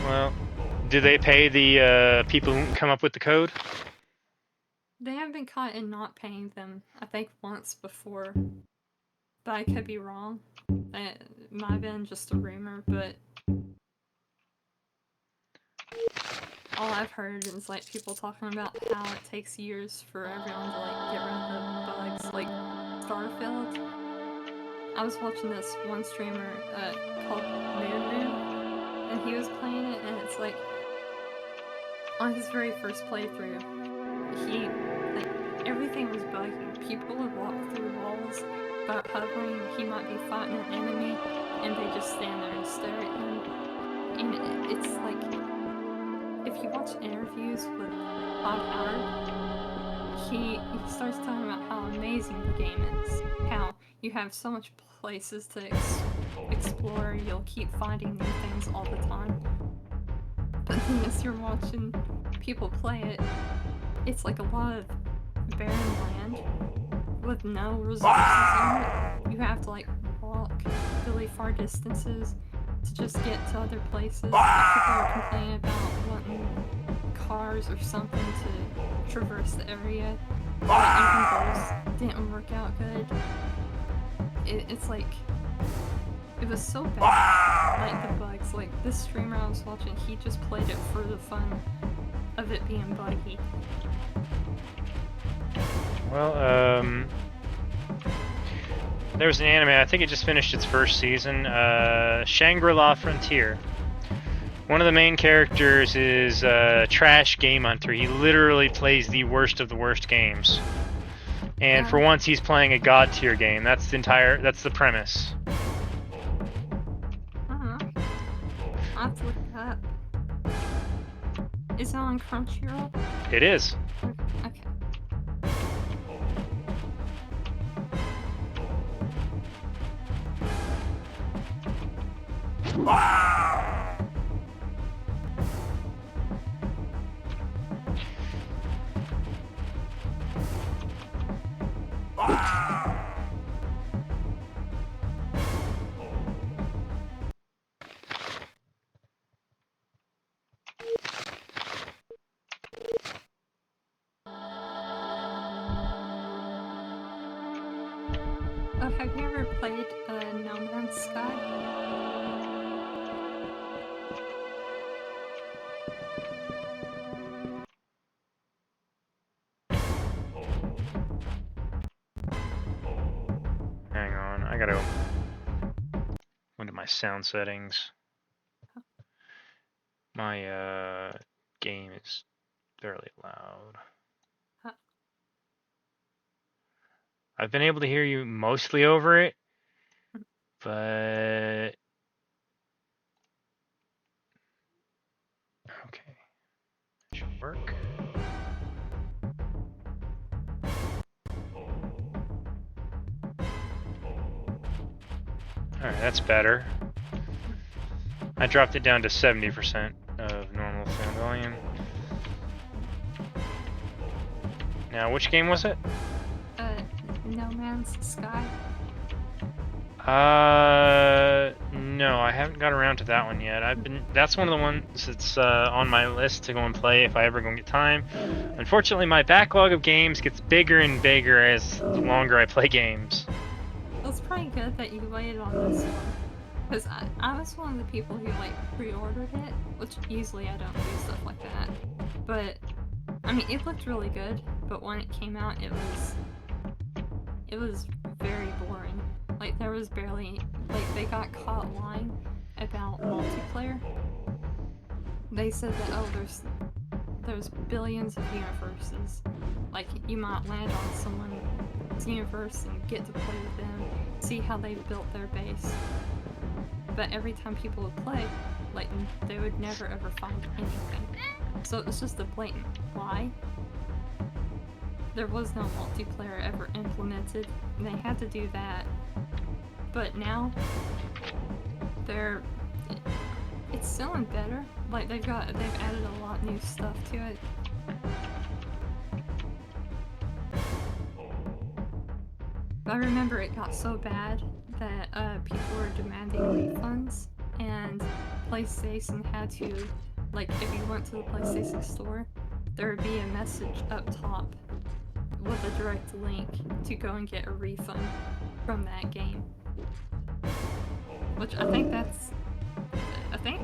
Well, do they pay the people who come up with the code? They have been caught in not paying them, I think, once before. But I could be wrong. It might have been just a rumor, but all I've heard is, like, people talking about how it takes years for everyone to, like, get rid of the bugs. Like, Starfield. I was watching this one streamer called Moon, and he was playing it, and it's like, on his very first playthrough, everything was buggy. People would walk through walls without hovering. He might be fighting an enemy, and they just stand there and stare at him. And it's like, if you watch interviews with Bob Howard, he starts talking about how amazing the game is. How you have so much places to explore, you'll keep finding new things all the time. But then as you're watching people play it, it's like a lot of barren land with no resources in it. You have to, like, walk really far distances to just get to other places. People are complaining about wanting cars or something to traverse the area. But even those didn't work out good. It's like, it was so bad, like the bugs. Like, this streamer I was watching, he just played it for the fun of it being buggy. Well, there was an anime, I think it just finished its first season, Shangri-La Frontier. One of the main characters is Trash Game Hunter. He literally plays the worst of the worst games. And for once he's playing a god tier game. That's the premise. I'll have to look it up. Is it on Crunchyroll? It is. Okay. Oh, have you ever played No Man's Sky? Hang on, I gotta go into my sound settings. My game is fairly loud. I've been able to hear you mostly over it, but okay, that should work. Alright, that's better. I dropped it down to 70% of normal sound volume. Now, which game was it? No Man's Sky. No, I haven't got around to that one yet. That's one of the ones that's on my list to go and play if I ever go and get time. Unfortunately, my backlog of games gets bigger and bigger as the longer I play games. Well, it's pretty good that you waited on this one. Because I was one of the people who, like, pre-ordered it, which usually I don't do stuff like that. But I mean, it looked really good, but when it came out, it was very boring. Like, there was barely, like, they got caught lying about multiplayer. They said that, oh, there's billions of universes. Like, you might land on someone's universe and get to play with them, see how they built their base. But every time people would play, like, they would never ever find anything. So it was just a blatant lie. There was no multiplayer ever implemented, and they had to do that. But now, it's selling better. Like, they've added a lot new stuff to it. I remember it got so bad that people were demanding refunds, and PlayStation had to, like, if you went to the PlayStation Store, there would be a message up top with a direct link to go and get a refund from that game. Which I think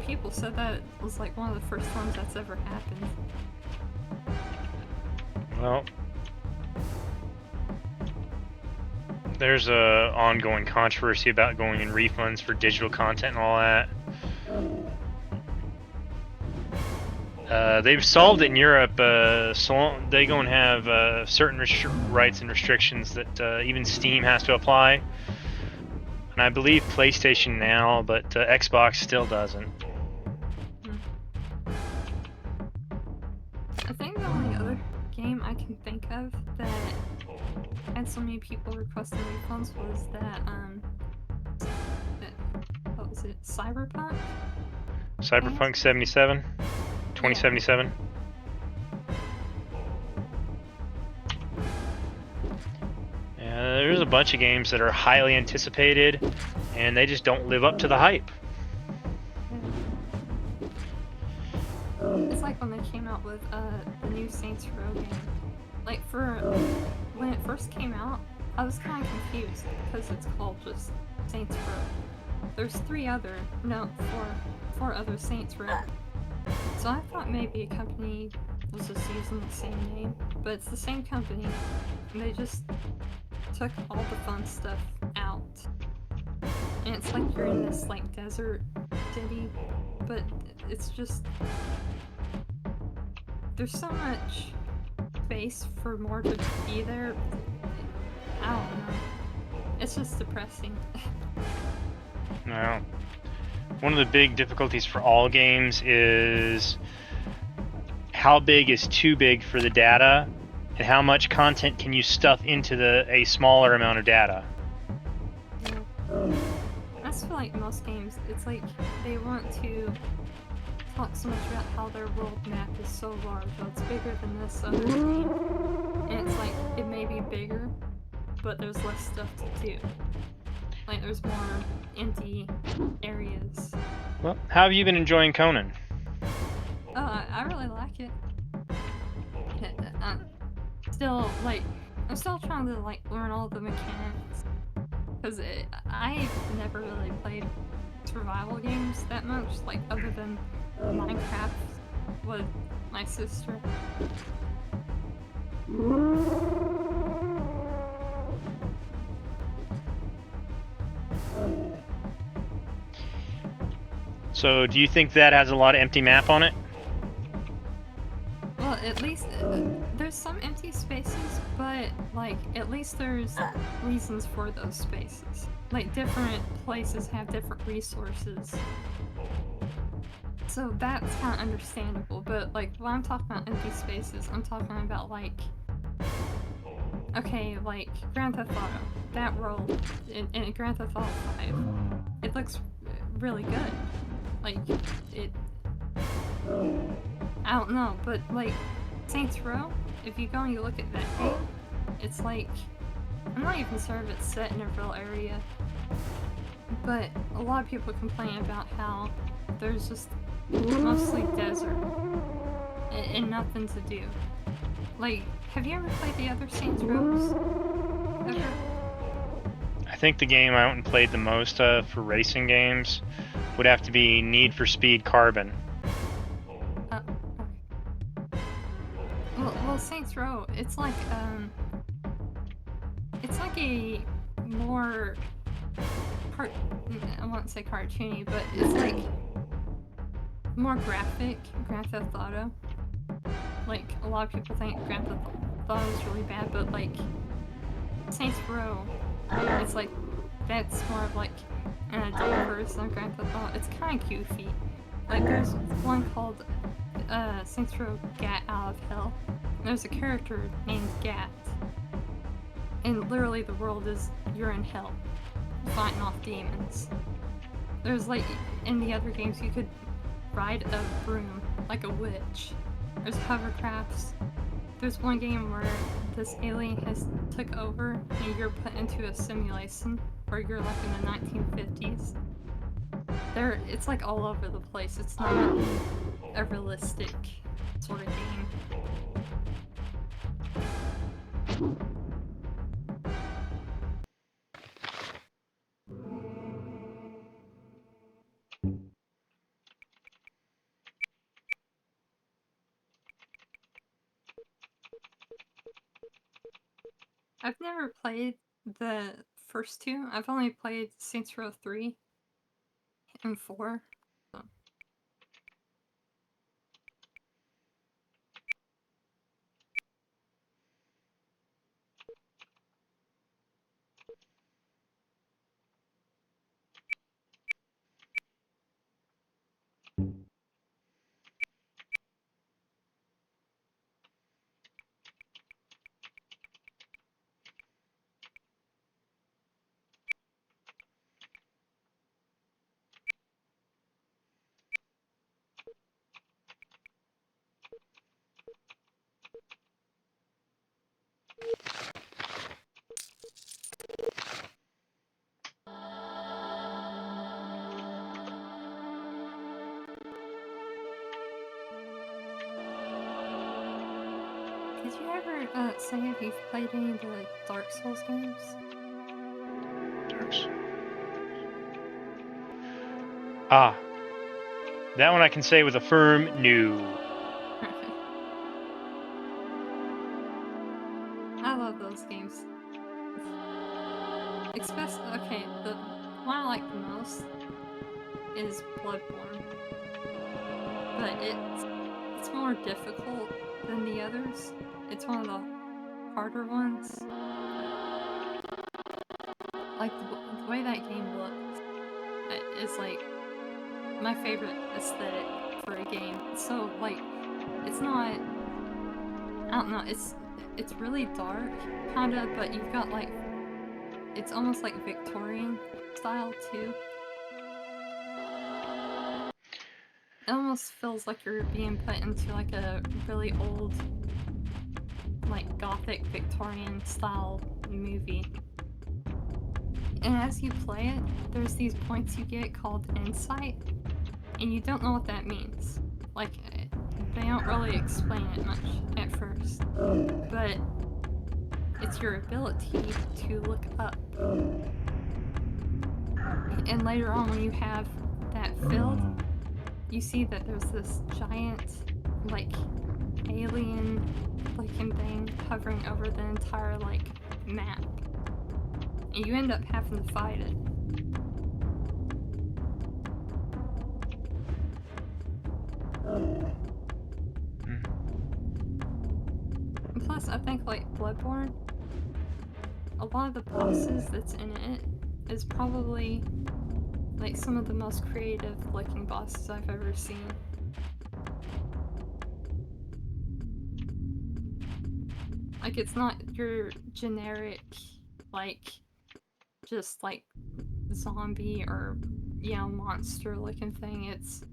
people said that was like one of the first times that's ever happened. Well, there's a ongoing controversy about going in refunds for digital content and all that. They've solved it in Europe, so they go and have certain rights and restrictions that even Steam has to apply. And I believe PlayStation now, but Xbox still doesn't. I think the only other game I can think of that had so many people requesting refunds was that, what was it, Cyberpunk? Cyberpunk 77? 2077? Yeah, there's a bunch of games that are highly anticipated, and they just don't live up to the hype. It's like when they came out with the new Saints Row game. Like, when it first came out, I was kind of confused because it's called just Saints Row. There's four other Saints Row. So I thought maybe a company was just using the same name, but it's the same company. And they just took all the fun stuff out. And it's like you're in this like desert city, but it's just there's so much space for more to be there. I don't know. It's just depressing. No. One of the big difficulties for all games is how big is too big for the data, and how much content can you stuff into a smaller amount of data. Yeah. That's for like most games. It's like they want to talk so much about how their world map is so large, so it's bigger than this other game. And it's like, it may be bigger, but there's less stuff to do. Like, there's more empty areas. Well, how have you been enjoying Conan? Oh, I really like it. I'm still trying to, like, learn all the mechanics. Because I've never really played survival games that much, like, other than Minecraft with my sister. So, do you think that has a lot of empty map on it? Well, at least there's some empty spaces, but like at least there's reasons for those spaces. Like different places have different resources. So that's kind of understandable, but like when I'm talking about empty spaces, I'm talking about like, okay, like Grand Theft Auto, that world in Grand Theft Auto 5, it looks really good. Like, I don't know, but like Saints Row, if you go and you look at that game, it's like, I'm not even sure if it's set in a real area, but a lot of people complain about how there's just mostly desert and nothing to do. Like, have you ever played the other Saints Rows? Ever? I think the game I went and played the most of for racing games would have to be Need for Speed Carbon. Well, Well, Saints Row, it's like a more I won't say cartoony, but it's like more graphic Grand Theft Auto. Like, a lot of people think Grand Theft Auto is really bad, but like Saints Row, it's like that's more of like an adult version of Grand Theft Auto. It's kind of goofy. Like, there's one called Saints Row Gat Out of Hell. There's a character named Gat, and literally the world is you're in hell, fighting off demons. There's like in the other games you could ride a broom like a witch. There's hovercrafts. There's one game where this alien has took over and you're put into a simulation where you're like in the 1950s. It's like all over the place. It's not a realistic sort of game. I've never played the first two. I've only played Saints Row 3 and 4. So. Did you ever say if you've played any of the Dark Souls games? Ah. That one I can say with a firm no. Okay. I love those games. Especially, okay, the one I like the most is Bloodborne. But it's more difficult than the others. It's one of the harder ones. Like, the way that game looks is like my favorite aesthetic for a game. So, like, it's not, I don't know, it's really dark, kinda, but you've got, like, it's almost like Victorian style, too. It almost feels like you're being put into, like, a really old, like, gothic Victorian style movie. And as you play it, there's these points you get called insight, and you don't know what that means. Like, they don't really explain it much at first, but it's your ability to look up. And later on, when you have that filled, you see that there's this giant, like, alien-looking thing hovering over the entire, like, map. And you end up having to fight it. And plus, I think, like, Bloodborne, a lot of the bosses that's in it is probably, like, some of the most creative-looking bosses I've ever seen. Like, it's not your generic, like, just, like, zombie or, you know, monster-looking thing. It's,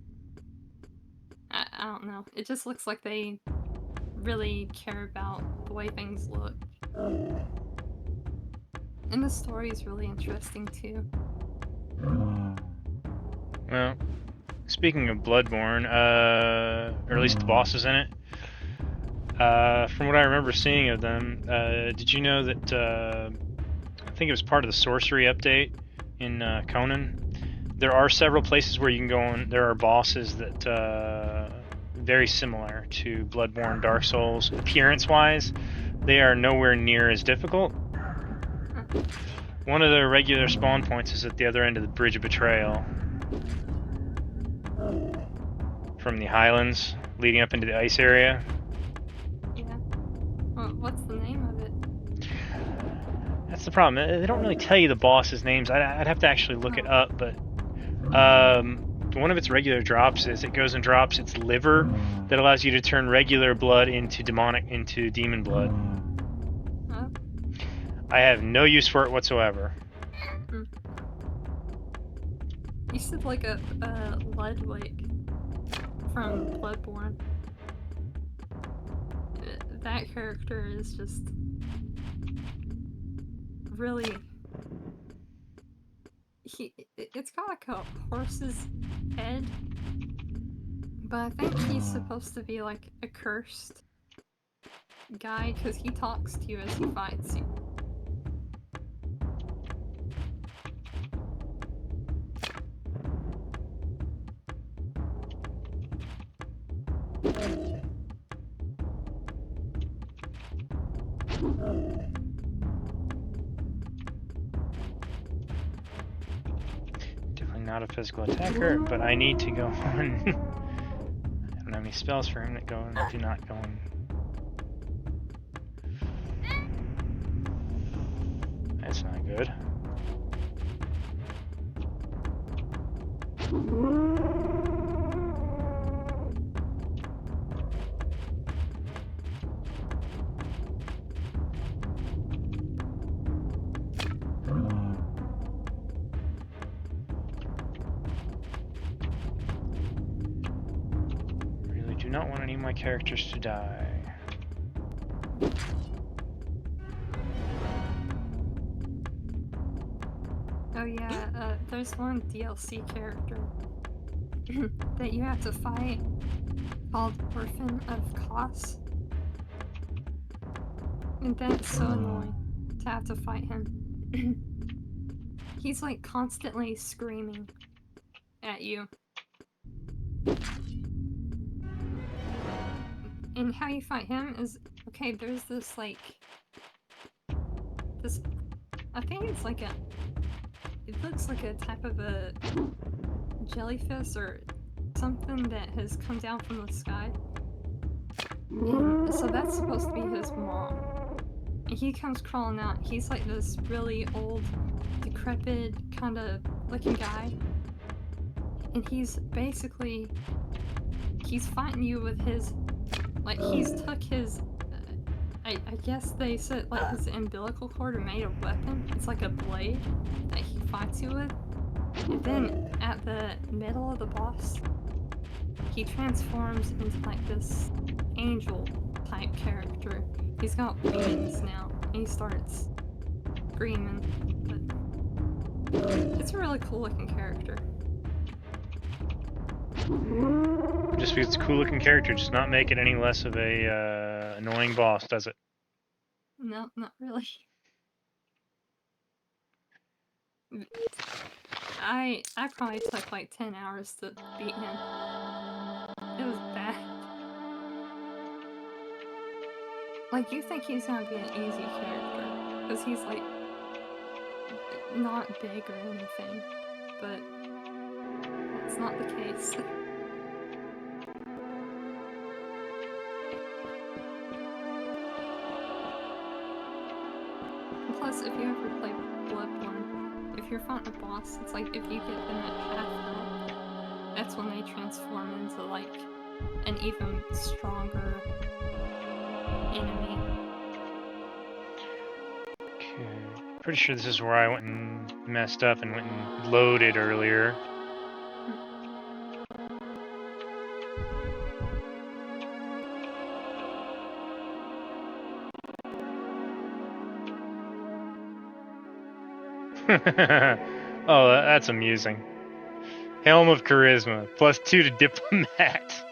I don't know. It just looks like they really care about the way things look. And the story is really interesting, too. Well, speaking of Bloodborne, or at least the bosses in it, from what I remember seeing of them, did you know that, I think it was part of the sorcery update in Conan, there are several places where you can go and there are bosses that very similar to Bloodborne, Dark Souls. Appearance-wise, they are nowhere near as difficult. One of the regular spawn points is at the other end of the Bridge of Betrayal. From the Highlands, leading up into the ice area. Yeah. What's the name of it? That's the problem. They don't really tell you the boss's names. I'd have to actually look it up, but one of its regular drops is it goes and drops its liver that allows you to turn regular blood into demon blood. Huh? I have no use for it whatsoever. You said like a Ludwig from Bloodborne. That character is just really. It's got like a horse's head, but I think he's supposed to be like a cursed guy because he talks to you as he fights you. Definitely not a physical attacker, but I need to go on. I don't have any spells for him that go and do not go on. That's not good. Really do not want any of my characters to die. Oh yeah, there's one DLC character that you have to fight called Orphan of Kos. And that's so annoying to have to fight him. He's like constantly screaming at you. And how you fight him is, okay, there's this like, I think it's like it looks like a type of a jellyfish or something that has come down from the sky. And so that's supposed to be his mom. And he comes crawling out. He's like this really old, decrepit kind of looking guy. And he's basically, he's fighting you with his, like he's took his, I guess they said like his umbilical cord and made a weapon. It's like a blade that he fights you with. And then at the middle of the boss, he transforms into like this angel type character. He's got wings now, and he starts screaming. But it's a really cool looking character. Just because it's a cool looking character does not make it any less of a annoying boss, does it? No, not really. I probably took like 10 hours to beat him. It was bad. Like, you think he's gonna be an easy character, because he's like not big or anything, but that's not the case. Plus, if you ever play Bloodborne, if you're fighting a boss, it's like if you get them at half health, that's when they transform into like an even stronger enemy. Okay. Pretty sure this is where I went and messed up and went and loaded earlier. Oh, that's amusing. Helm of Charisma, +2 to Diplomat.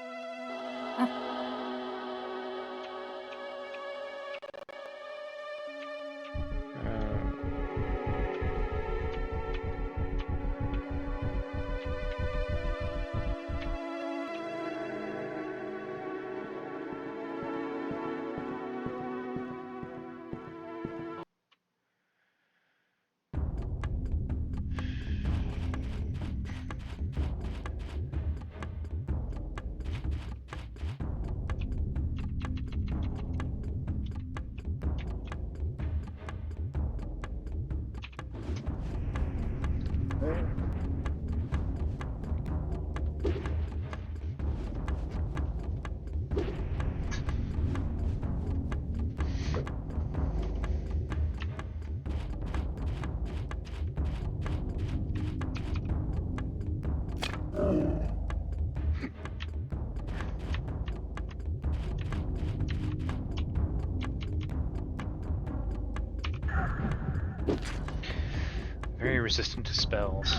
Very resistant to spells.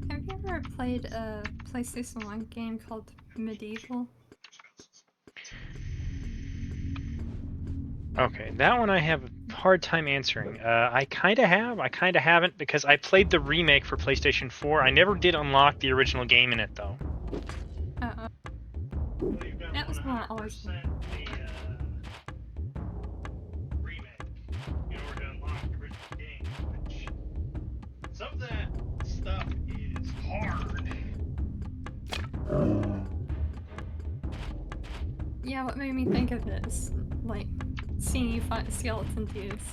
Have you ever played a PlayStation 1 game called Medieval? Okay, that one I have a hard time answering. I kind of have, I kind of haven't, because I played the remake for PlayStation 4. I never did unlock the original game in it, though. Uh-oh. That was one I always wanted. Remake in order to unlock the original game, which some of that stuff is hard. Yeah, what made me think of it is, like, seeing you fight skeleton dudes.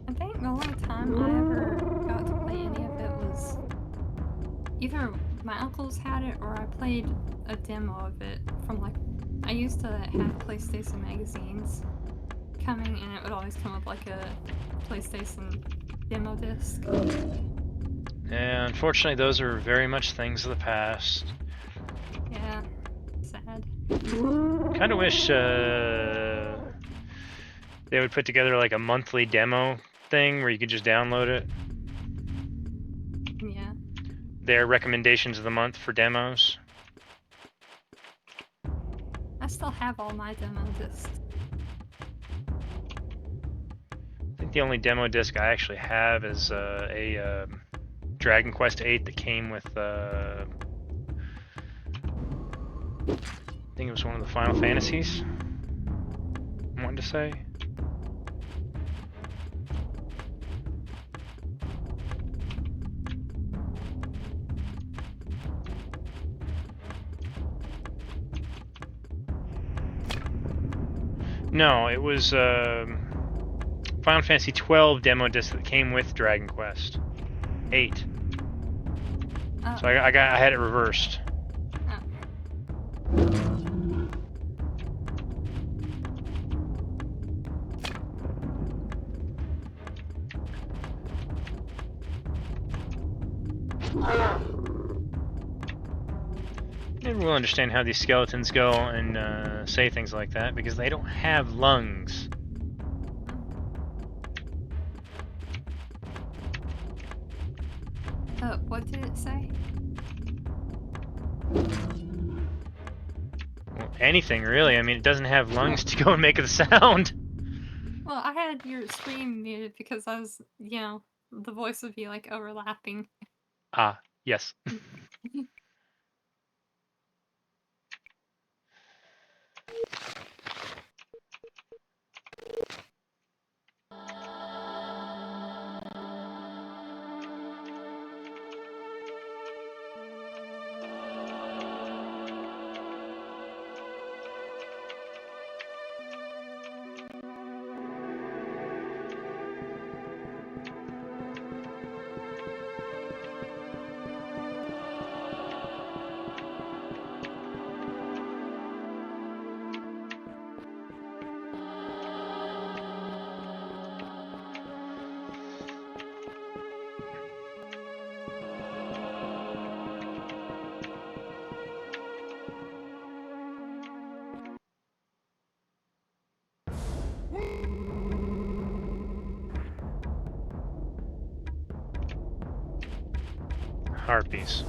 I think the only time I ever got to play any of it was either my uncles had it or I played a demo of it from, like, I used to have PlayStation magazines coming and it would always come up like a PlayStation demo disc. And unfortunately, those are very much things of the past. Yeah, sad. Kind of wish they would put together like a monthly demo thing where you could just download it. Yeah. Their recommendations of the month for demos. I still have all my demo discs. I think the only demo disc I actually have is a Dragon Quest VIII that came with, I think it was one of the Final Fantasies, I'm wanting to say. No, it was Final Fantasy XII demo disc that came with Dragon Quest VIII. So I had it reversed. And we'll understand how these skeletons go and say things like that because they don't have lungs. What did it say? Well, anything really. I mean, it doesn't have lungs to go and make the sound. Well, I had your screen muted because I was, you know, the voice would be like overlapping. Ah, yes. Harpies.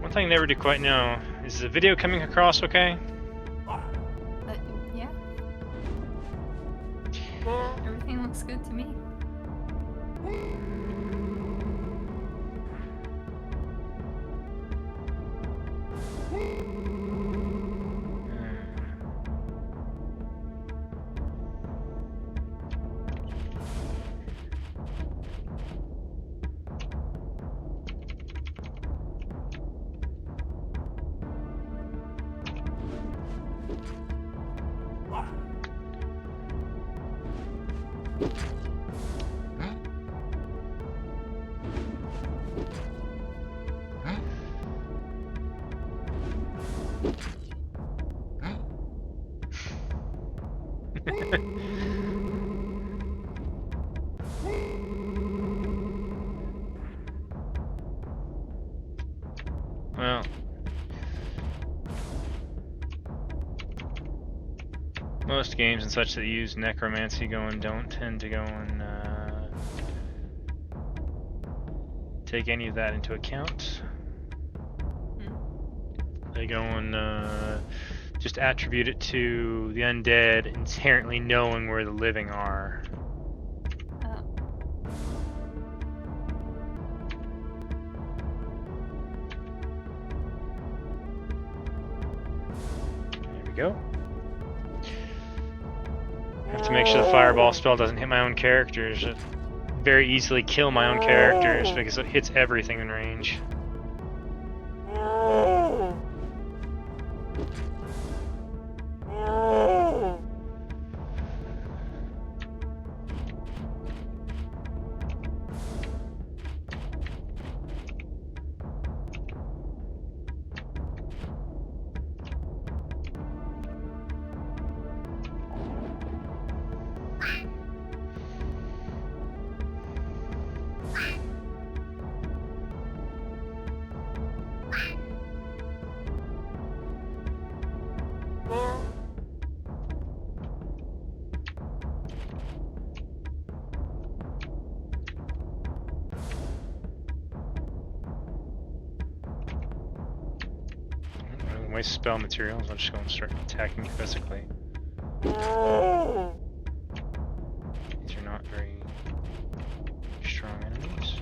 One thing I never do quite know, is the video coming across okay? Yeah. Everything looks good to me. Well, most games and such that use necromancy don't tend to go and take any of that into account. They go and just attribute it to the undead inherently knowing where the living are. There we go. I have to make sure the fireball spell doesn't hit my own characters. It very easily kill my own characters because it hits everything in range. Waste spell materials, I'll just go and start attacking physically. These are not very strong enemies.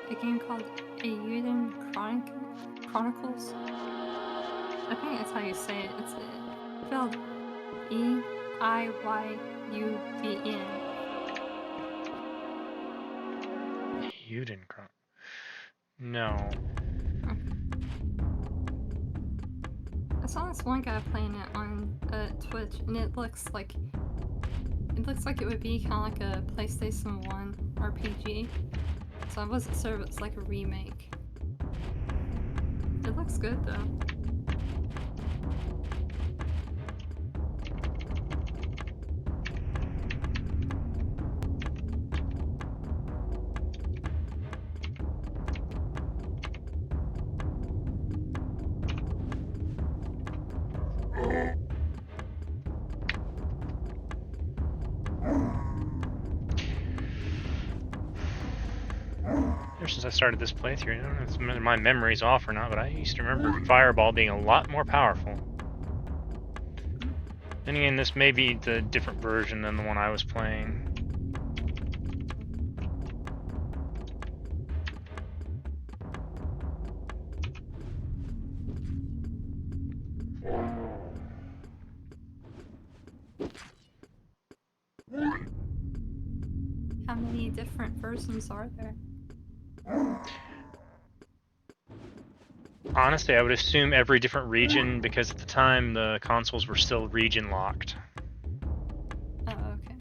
A game called Eiyuden Chronicles. I think that's how you say it. It's spelled E-I-Y-U-D-N. Eiyuden Chronicles. No. I saw this one guy playing it on Twitch, and it looks like it would be kind of like a PlayStation 1 RPG. So I wasn't sure if it's like a remake. It looks good though. Ever since I started this playthrough, I don't know if my memory's off or not, but I used to remember Fireball being a lot more powerful. Then again, this may be the different version than the one I was playing. How many different versions are there? Honestly, I would assume every different region, because at the time the consoles were still region locked. Oh, okay.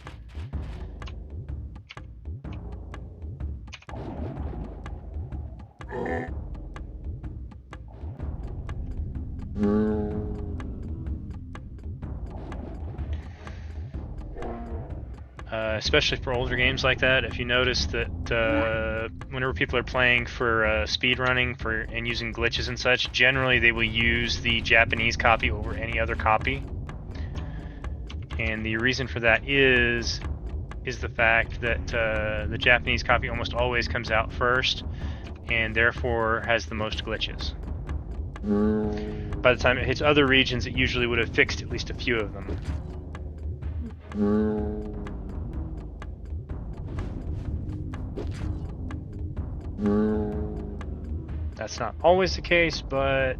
Especially for older games like that, if you notice that whenever people are playing for speed running and using glitches and such, generally they will use the Japanese copy over any other copy. And the reason for that is the fact that the Japanese copy almost always comes out first, and therefore has the most glitches. By the time it hits other regions, it usually would have fixed at least a few of them. That's not always the case, but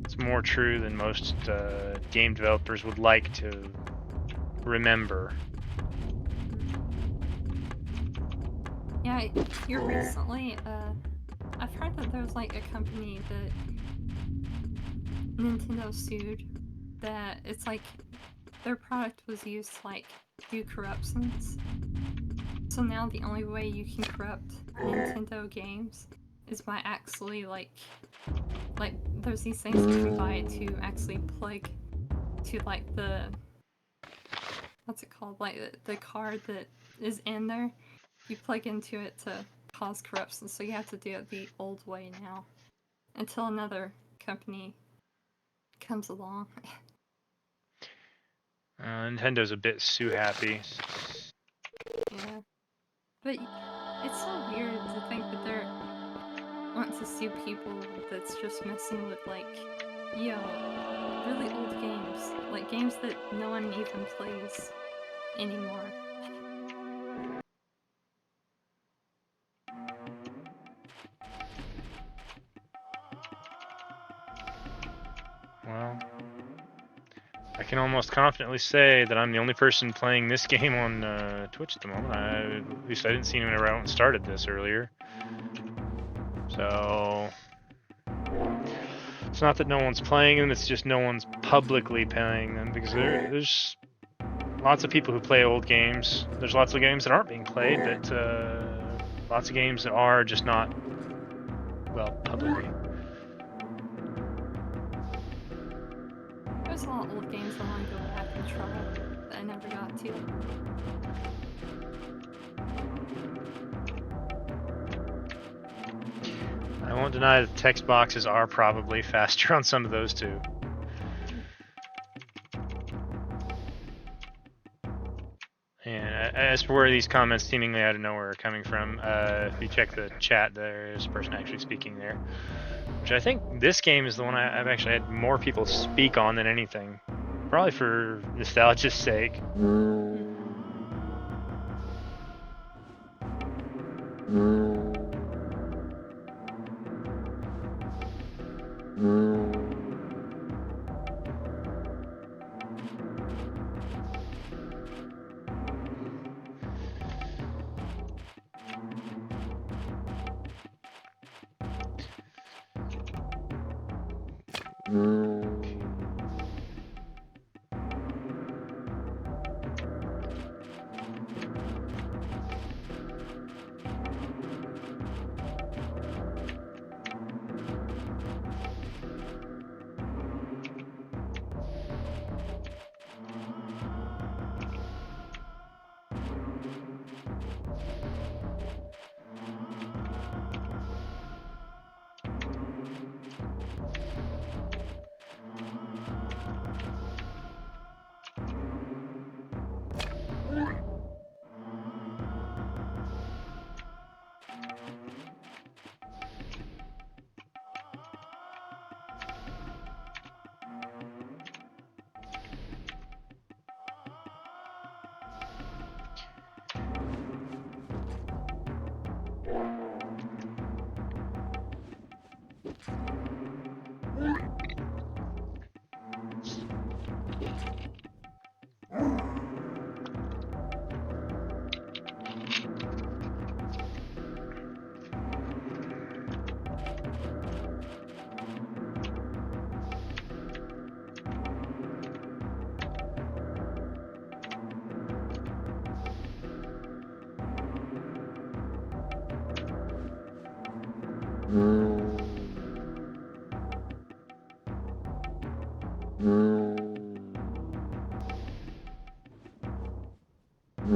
it's more true than most game developers would like to remember. Yeah, here recently, I've heard that there's like a company that Nintendo sued that it's like their product was used to like do corruptions. So now the only way you can corrupt Nintendo games is by actually like there's these things you can buy to actually plug to like the what's it called, like the card that is in there. You plug into it to cause corruption, so you have to do it the old way now until another company comes along. Nintendo's a bit sue happy. Yeah, but it's so weird to think that they're wanting to sue people that's just messing with like, really old games, like games that no one even plays anymore. Well, I can almost confidently say that I'm the only person playing this game on Twitch at the moment. At least I didn't see anyone around and started this earlier. So it's not that no one's playing them, it's just no one's publicly playing them, because there's lots of people who play old games. There's lots of games that aren't being played, but lots of games that are just not, well, publicly. There's a lot of old games I want to go back and try that I never got to. I won't deny that text boxes are probably faster on some of those too. And as for where these comments seemingly out of nowhere are coming from, if you check the chat, there's a person actually speaking there. Which I think this game is the one I've actually had more people speak on than anything. Probably for nostalgia's sake. There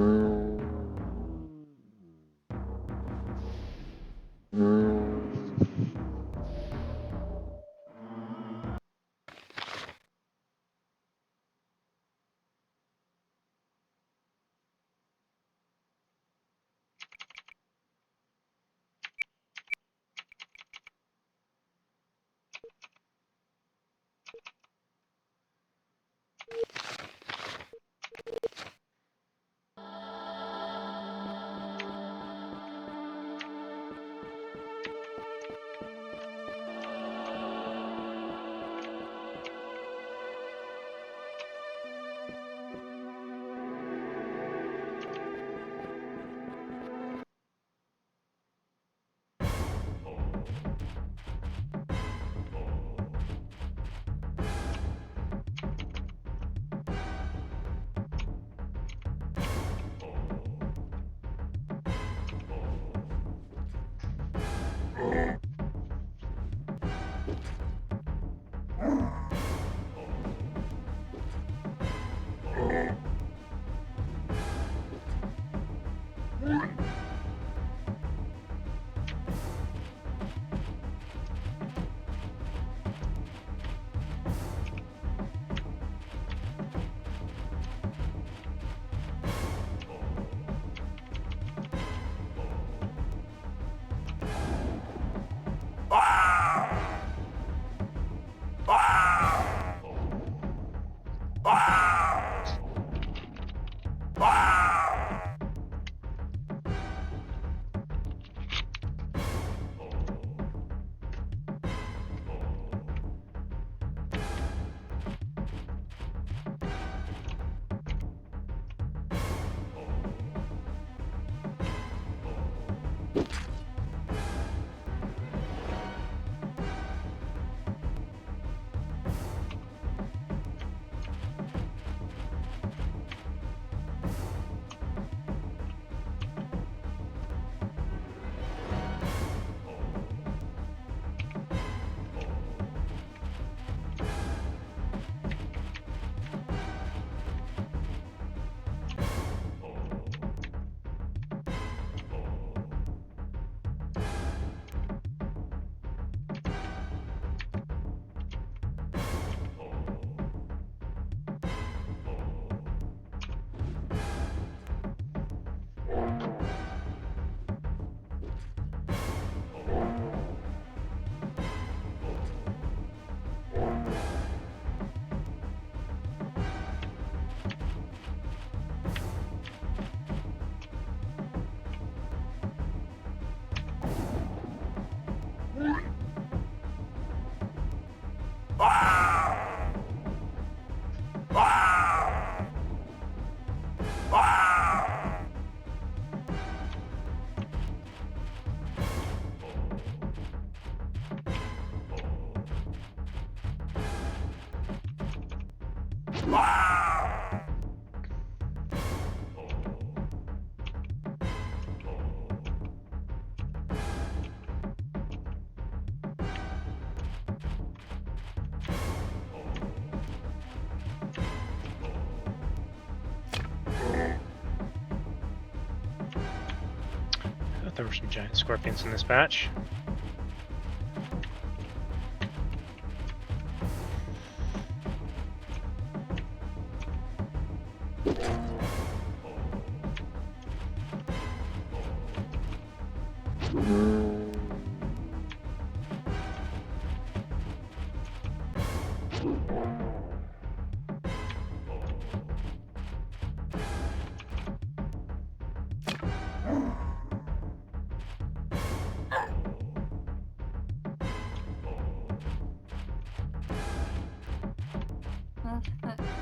were some giant scorpions in this batch.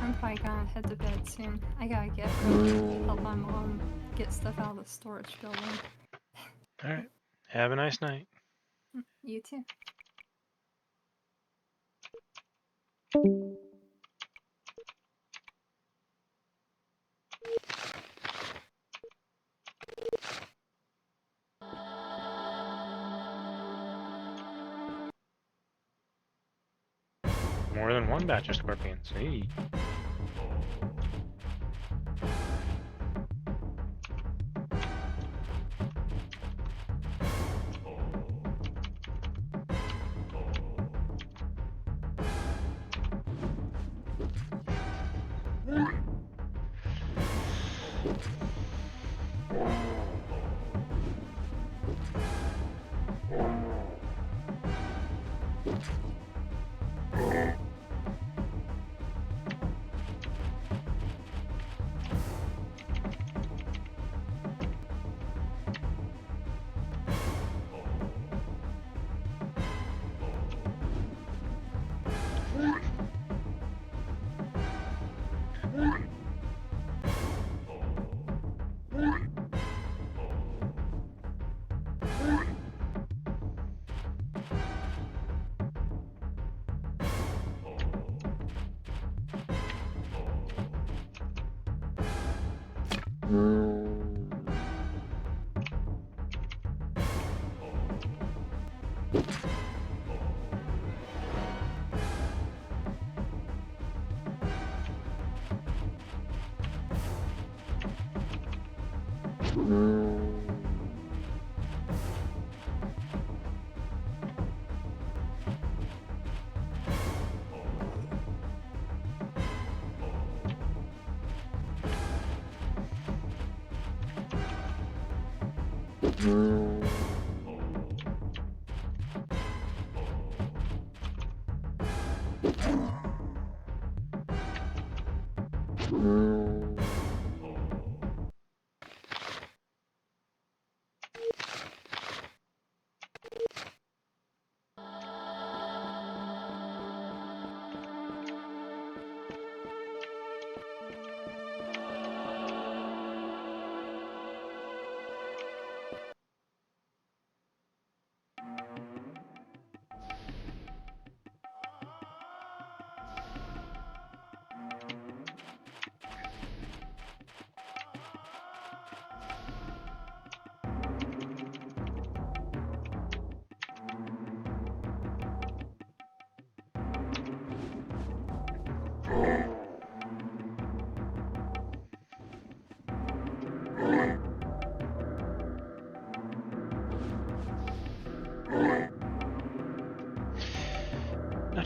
I'm probably gonna head to bed soon. I gotta get up, help my mom get stuff out of the storage building. Alright. Have a nice night. You too. More than one batch of scorpions. Hey.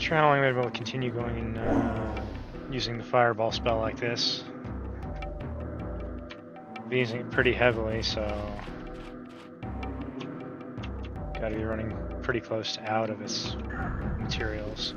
Not sure how long I'm able to continue going and using the fireball spell like this. I'm using it pretty heavily, so gotta be running pretty close to out of its materials.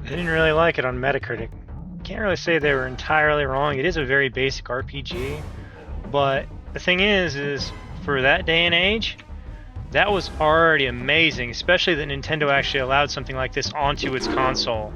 I didn't really like it on Metacritic. Can't really say they were entirely wrong. It is a very basic RPG, but the thing is for that day and age, that was already amazing, especially that Nintendo actually allowed something like this onto its console.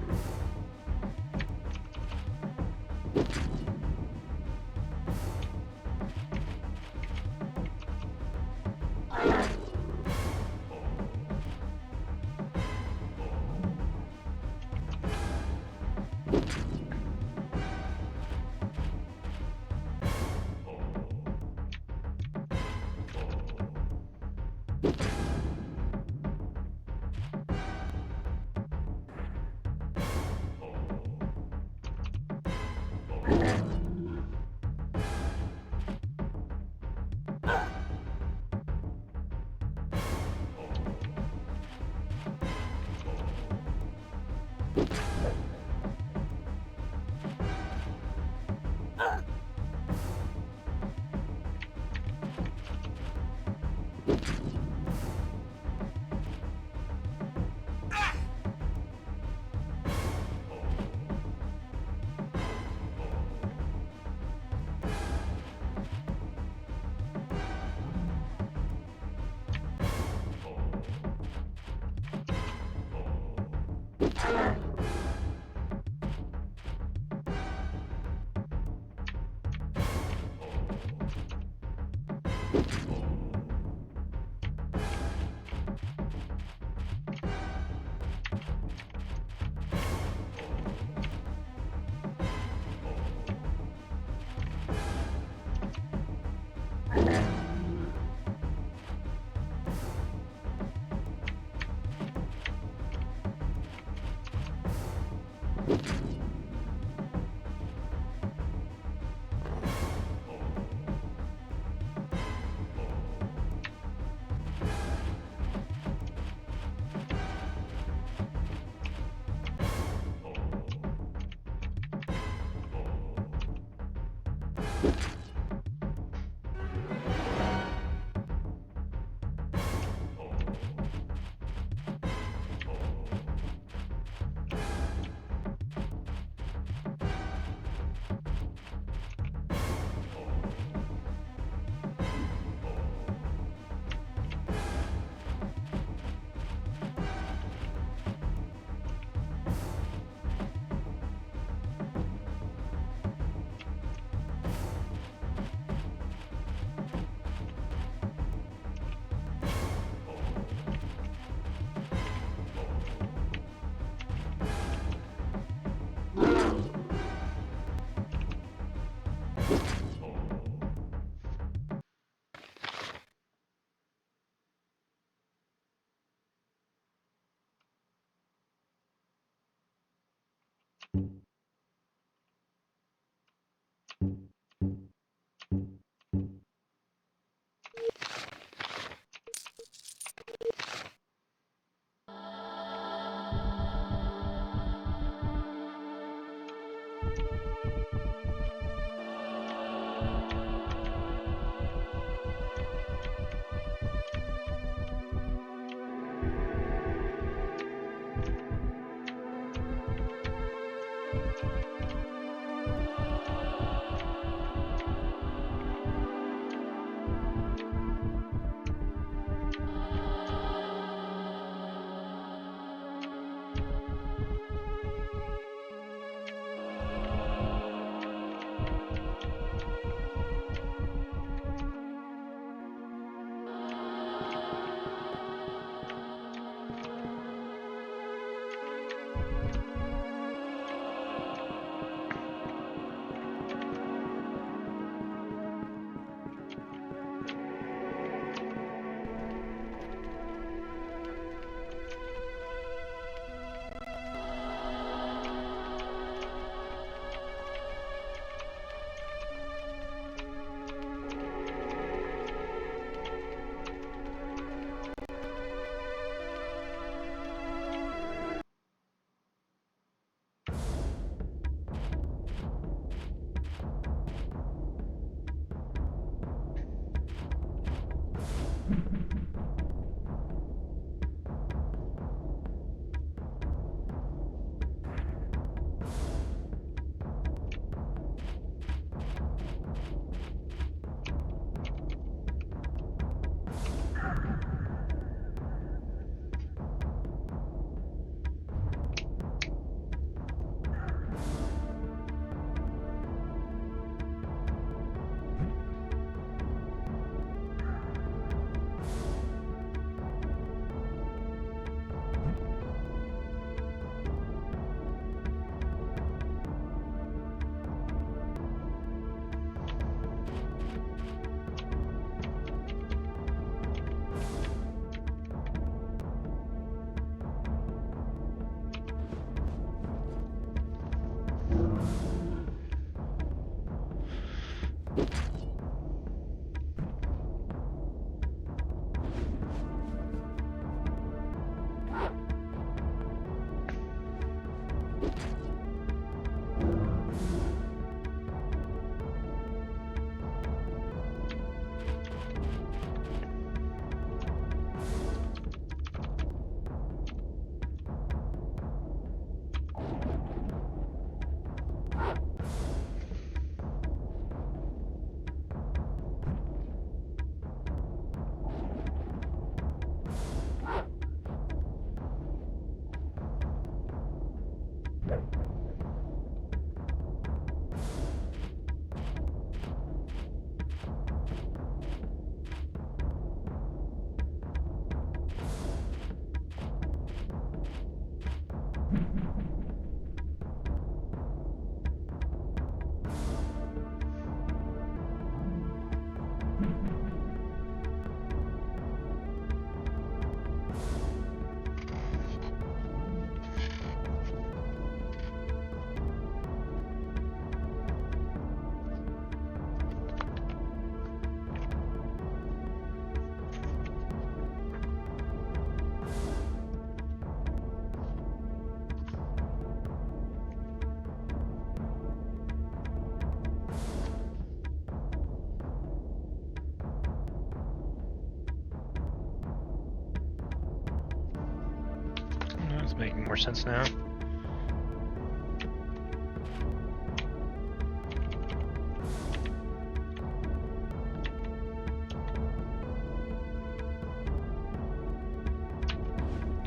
It's making more sense now. I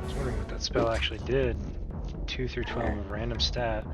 was wondering what that spell actually did. 2 through 12, a random stat.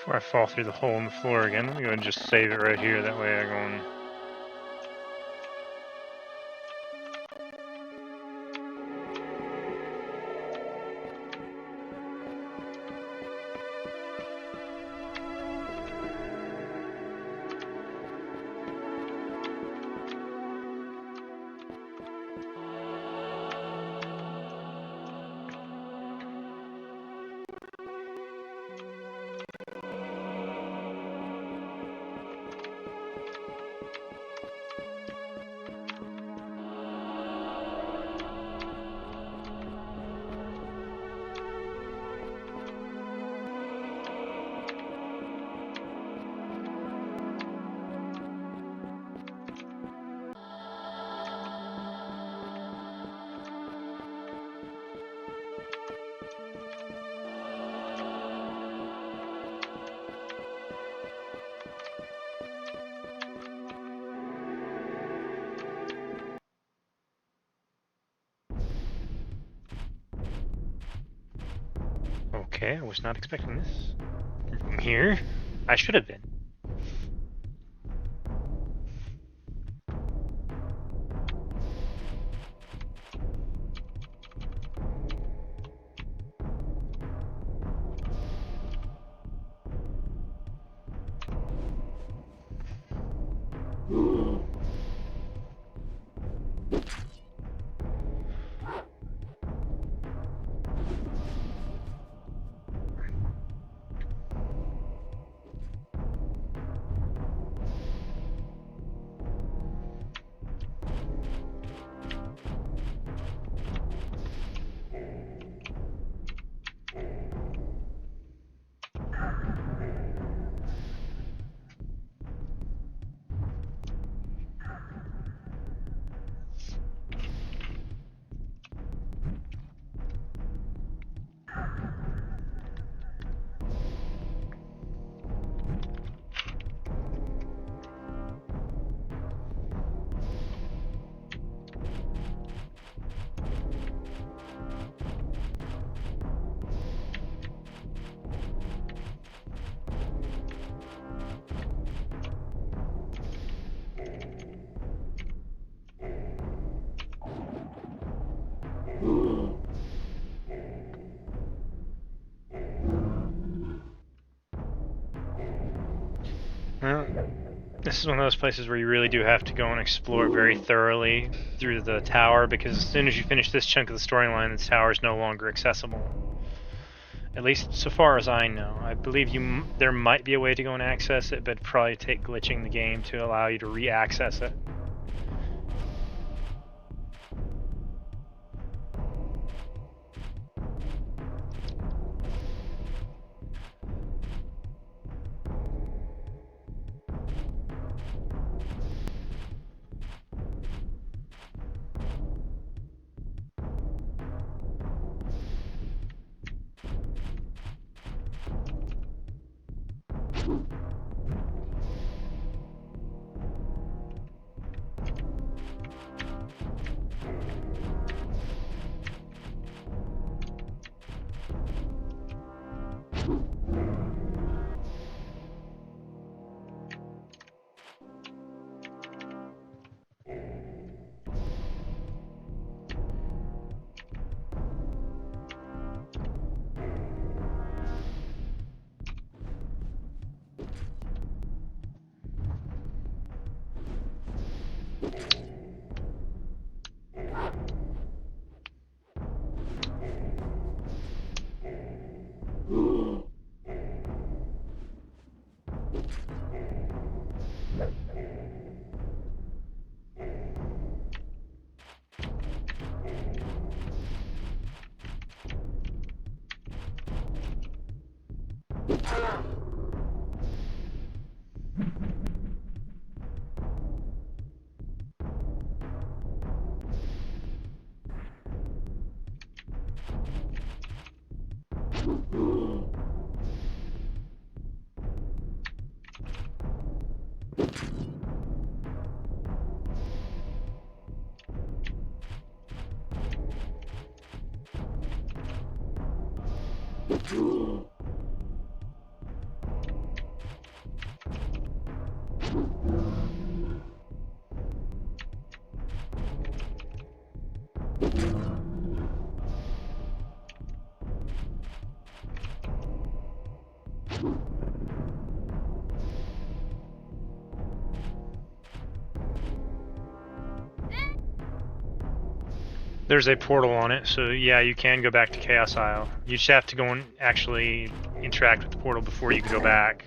Before I fall through the hole in the floor again, let me go and just save it right here. That way I go on. Okay, I was not expecting this. From here? I should have been. Well, this is one of those places where you really do have to go and explore very thoroughly through the tower, because as soon as you finish this chunk of the storyline, this tower is no longer accessible. At least so far as I know. I believe there might be a way to go and access it, but it'd probably take glitching the game to allow you to re-access it. There's a portal on it, so yeah, you can go back to Chaos Isle. You just have to go and actually interact with the portal before you can go back.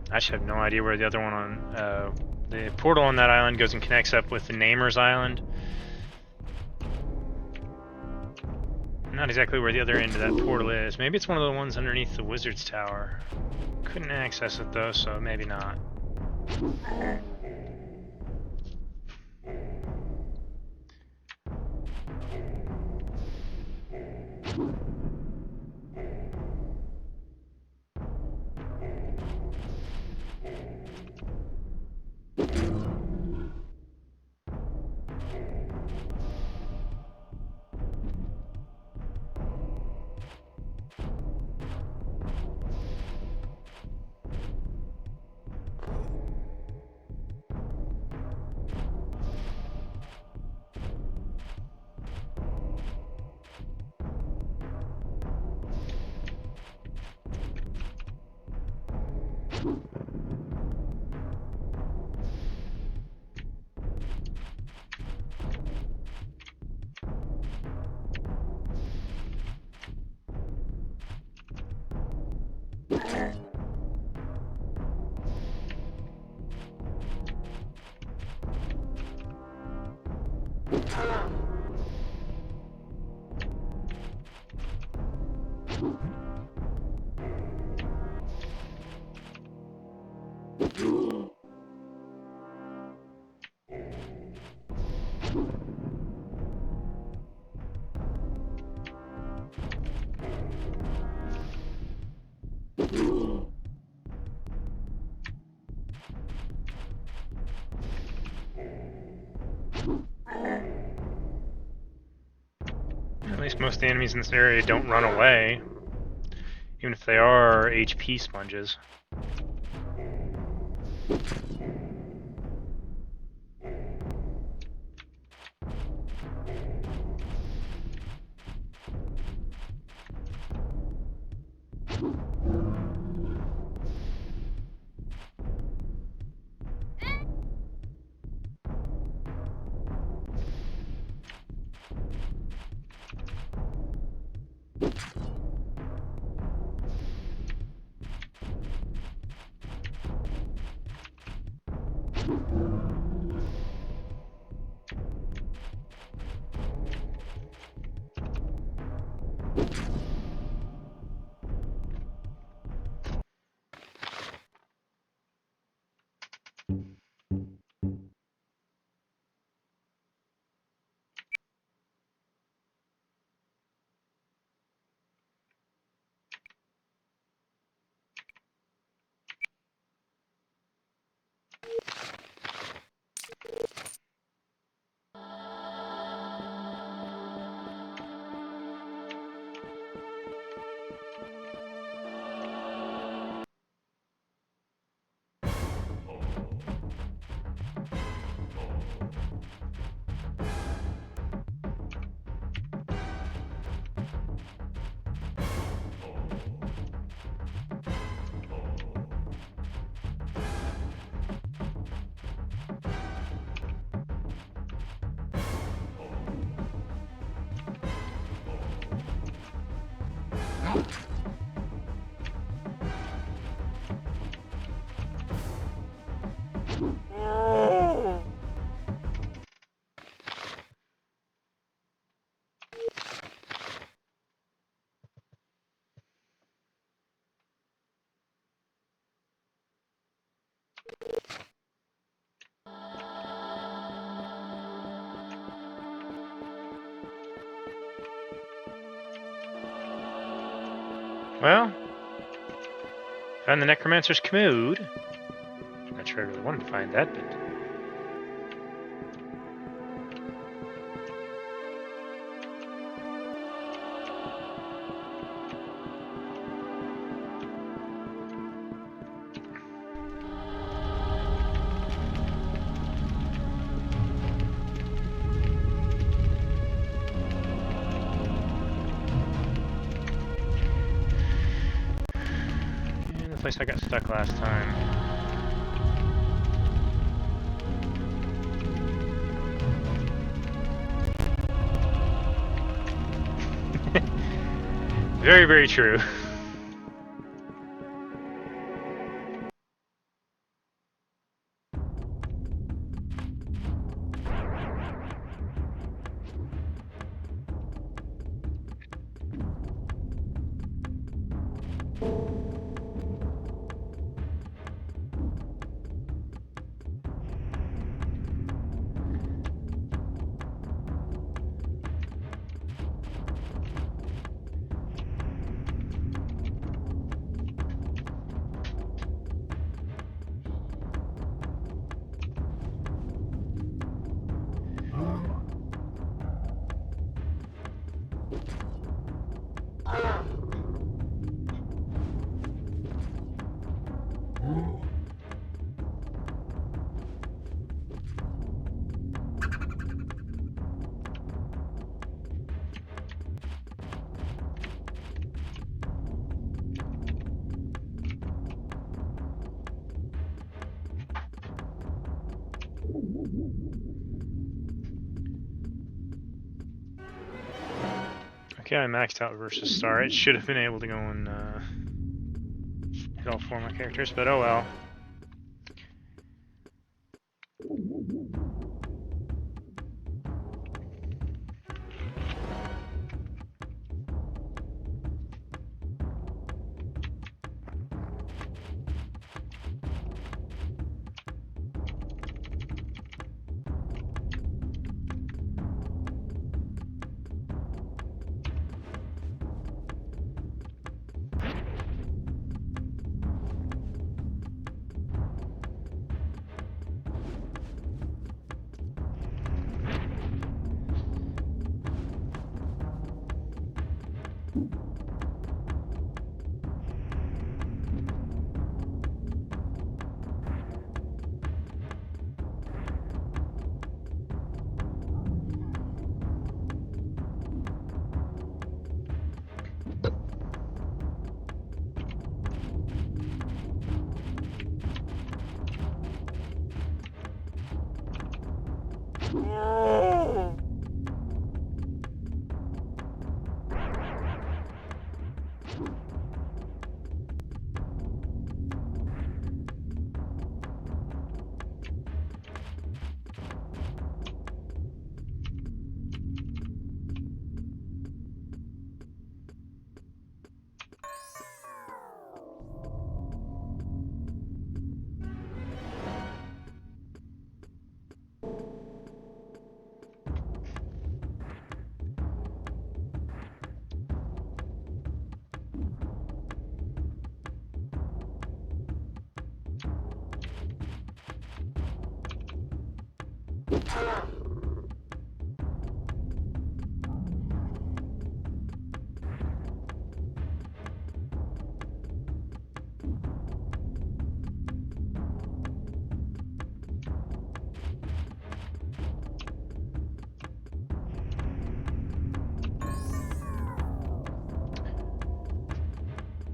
I actually have no idea where the other one on the portal on that island goes and connects up with the Namer's Island. Not exactly where the other end of that portal is. Maybe it's one of the ones underneath the Wizard's Tower. Couldn't access it though, so maybe not. At least most of the enemies in this area don't run away, even if they are HP sponges. Well, found the Necromancer's Commode. Not sure I really wanted to find that, but... place I got stuck last time. Very, very true. Okay, I maxed out versus Star. It should have been able to go and hit all 4 of my characters, but oh well.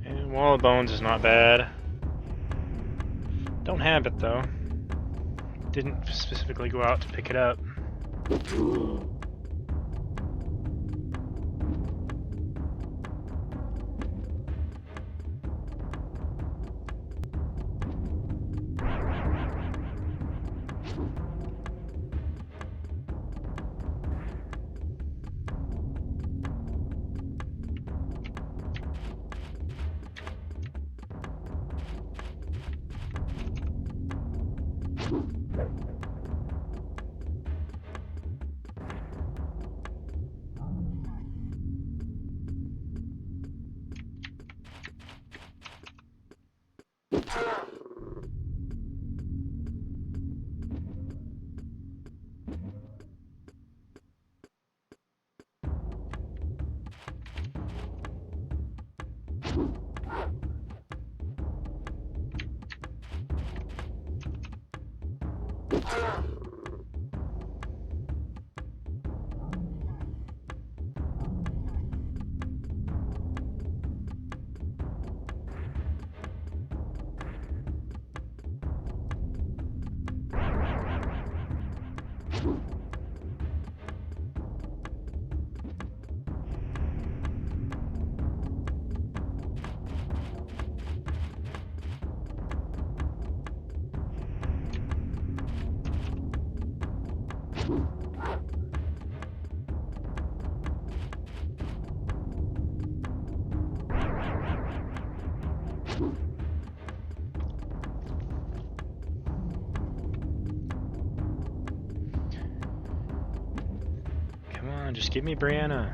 And Wall of Bones is not bad. Don't have it though. Didn't specifically go out to pick it up. Come on, just give me Brianna.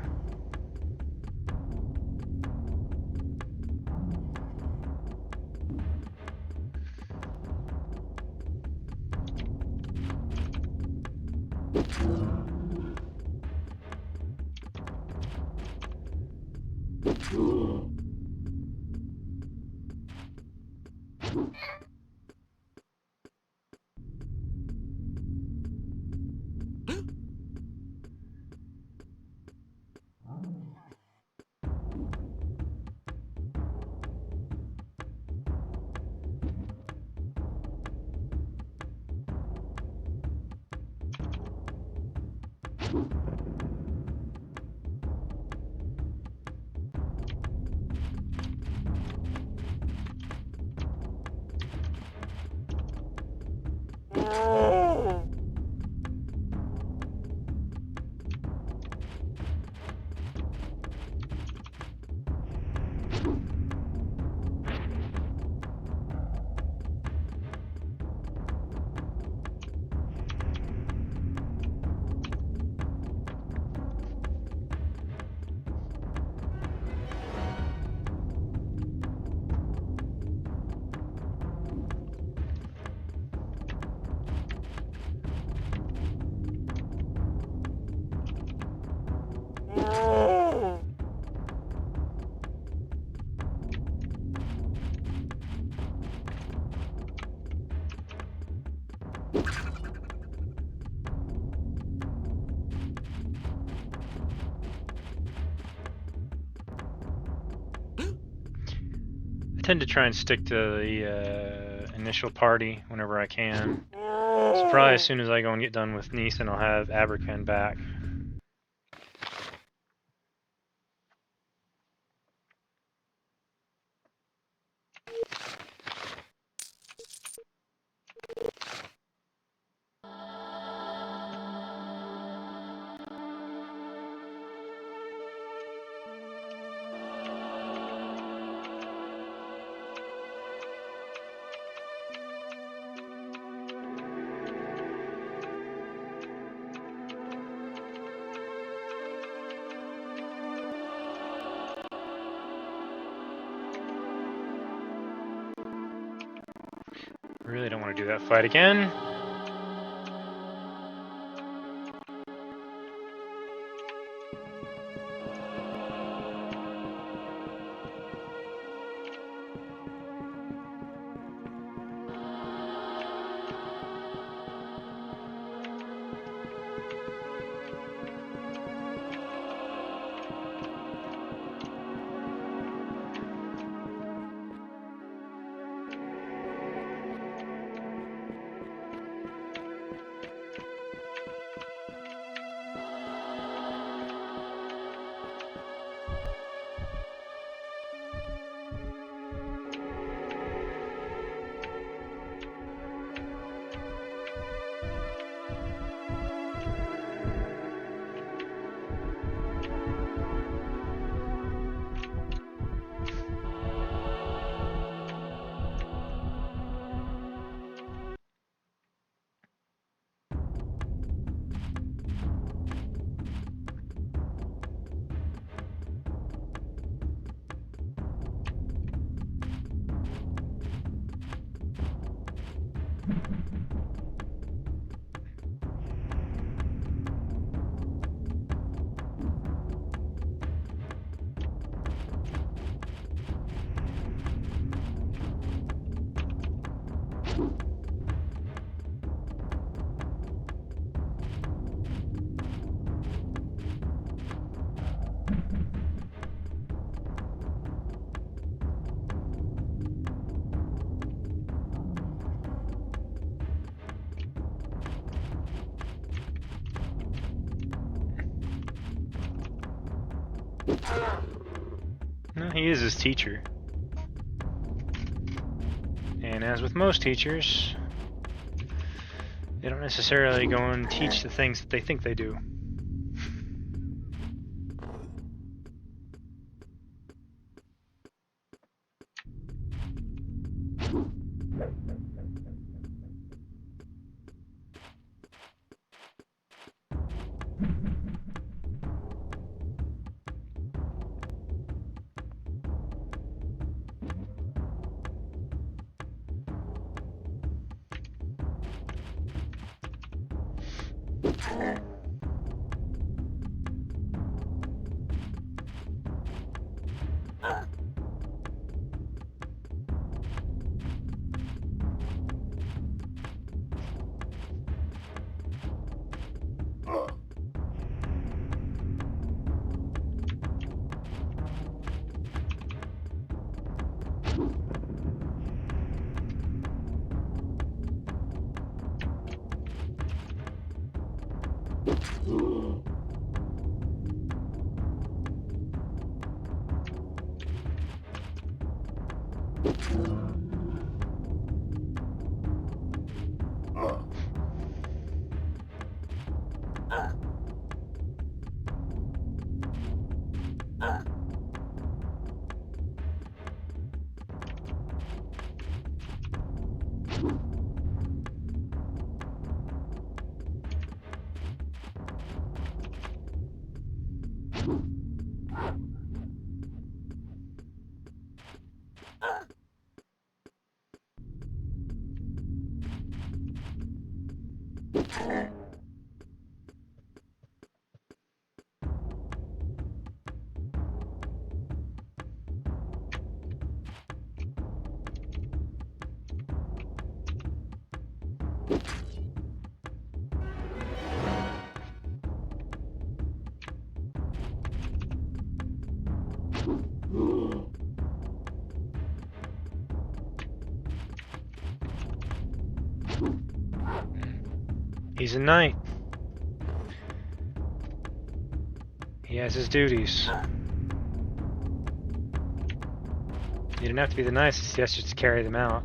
I tend to try and stick to the initial party whenever I can. So probably as soon as I go and get done with Neeson, I'll have Aberkan back. Really don't want to do that fight again. No, he is his teacher. And as with most teachers, They don't necessarily go and teach the things that they think they do. He's a knight. He has his duties. You didn't have to be the nicest, yes, just to carry them out.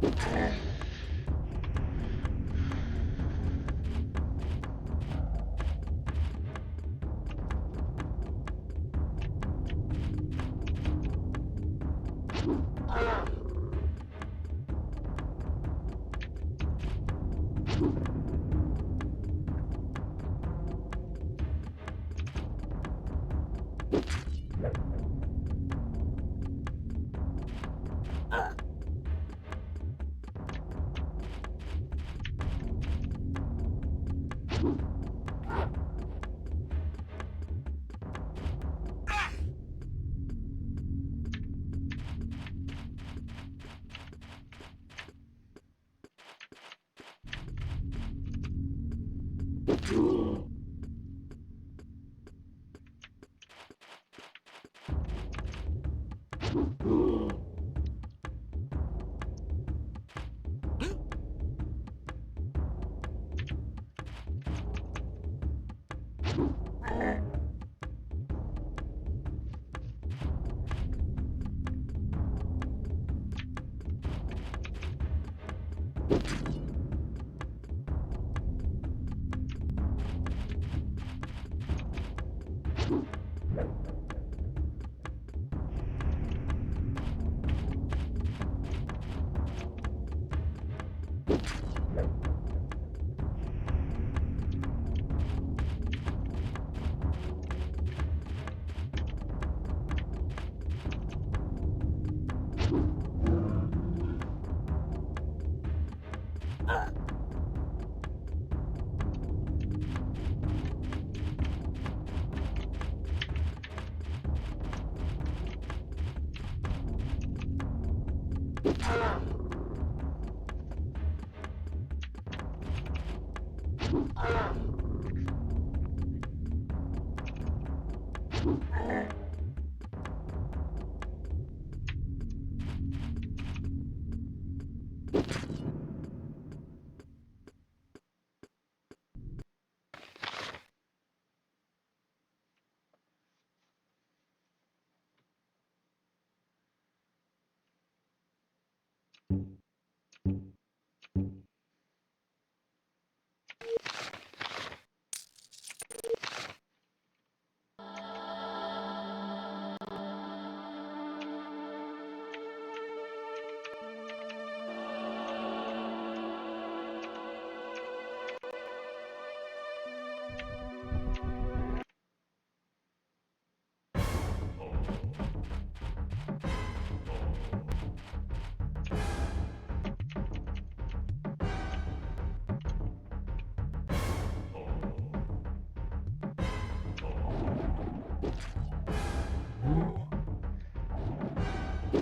Yeah,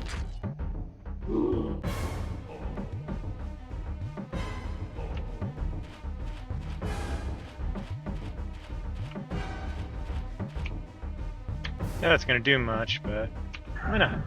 that's gonna do much, but why not?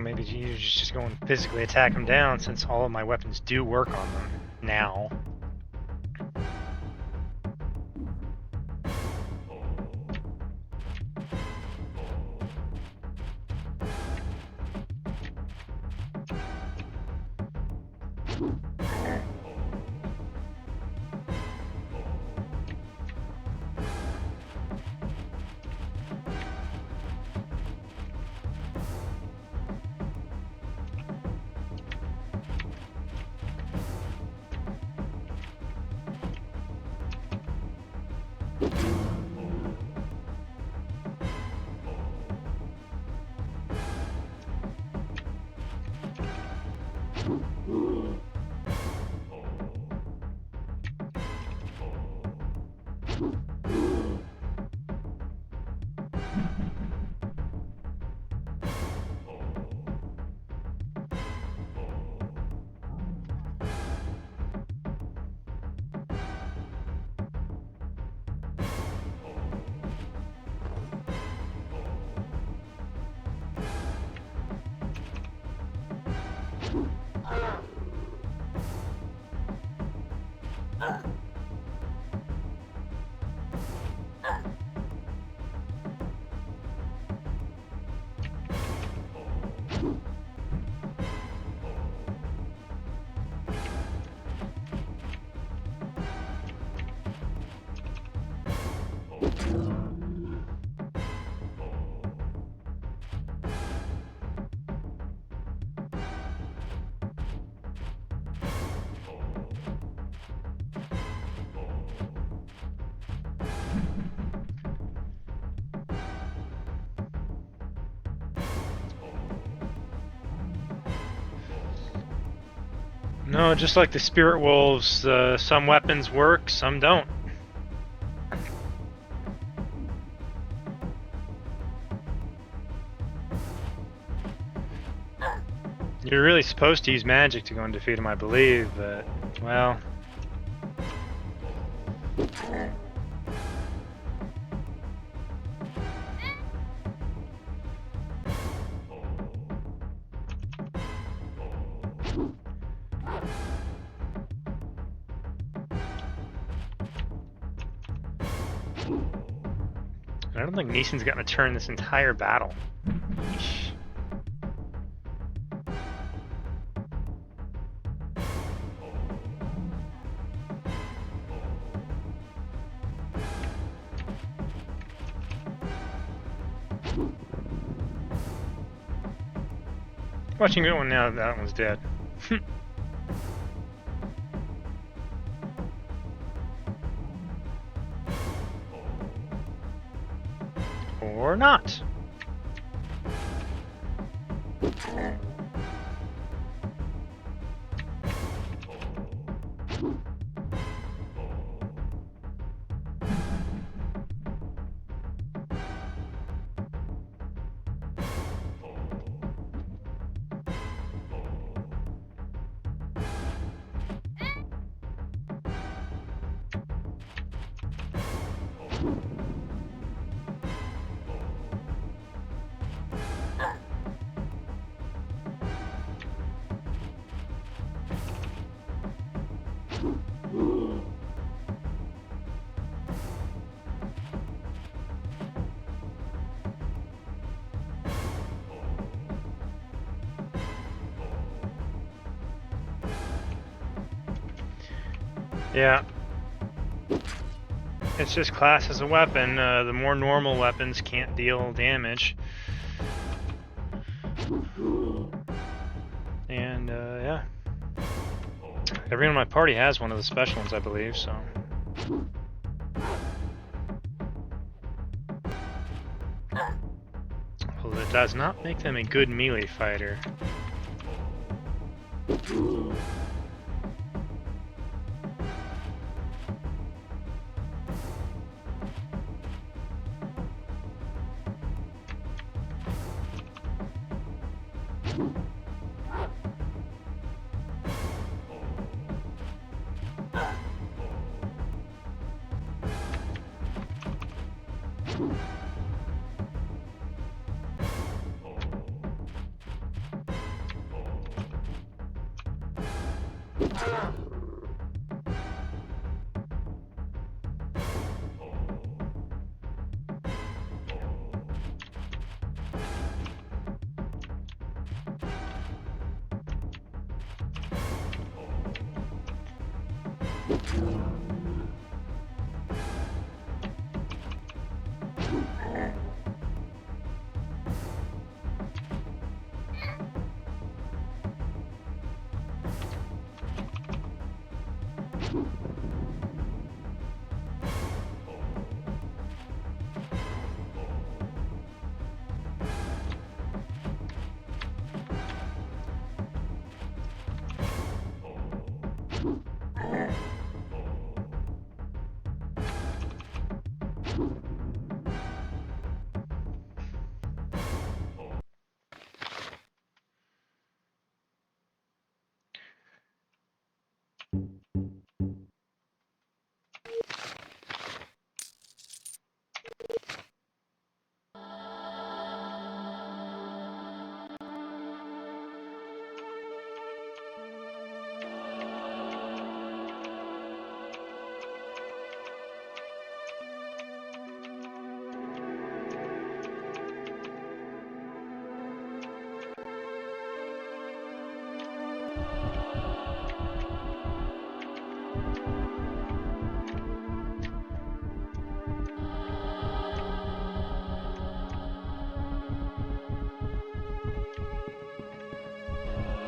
Maybe you just go and physically attack them down, since all of my weapons do work on them now. No, just like the Spirit Wolves, some weapons work, some don't. You're really supposed to use magic to go and defeat him, I believe, but, well... I don't think Neeson's gotten a turn this entire battle. Yeesh. Watching that one now, that one's dead. Or not. Yeah. It's just class as a weapon. The more normal weapons can't deal damage. And, yeah. Everyone in my party has one of the special ones, I believe, so... Well, it does not make them a good melee fighter.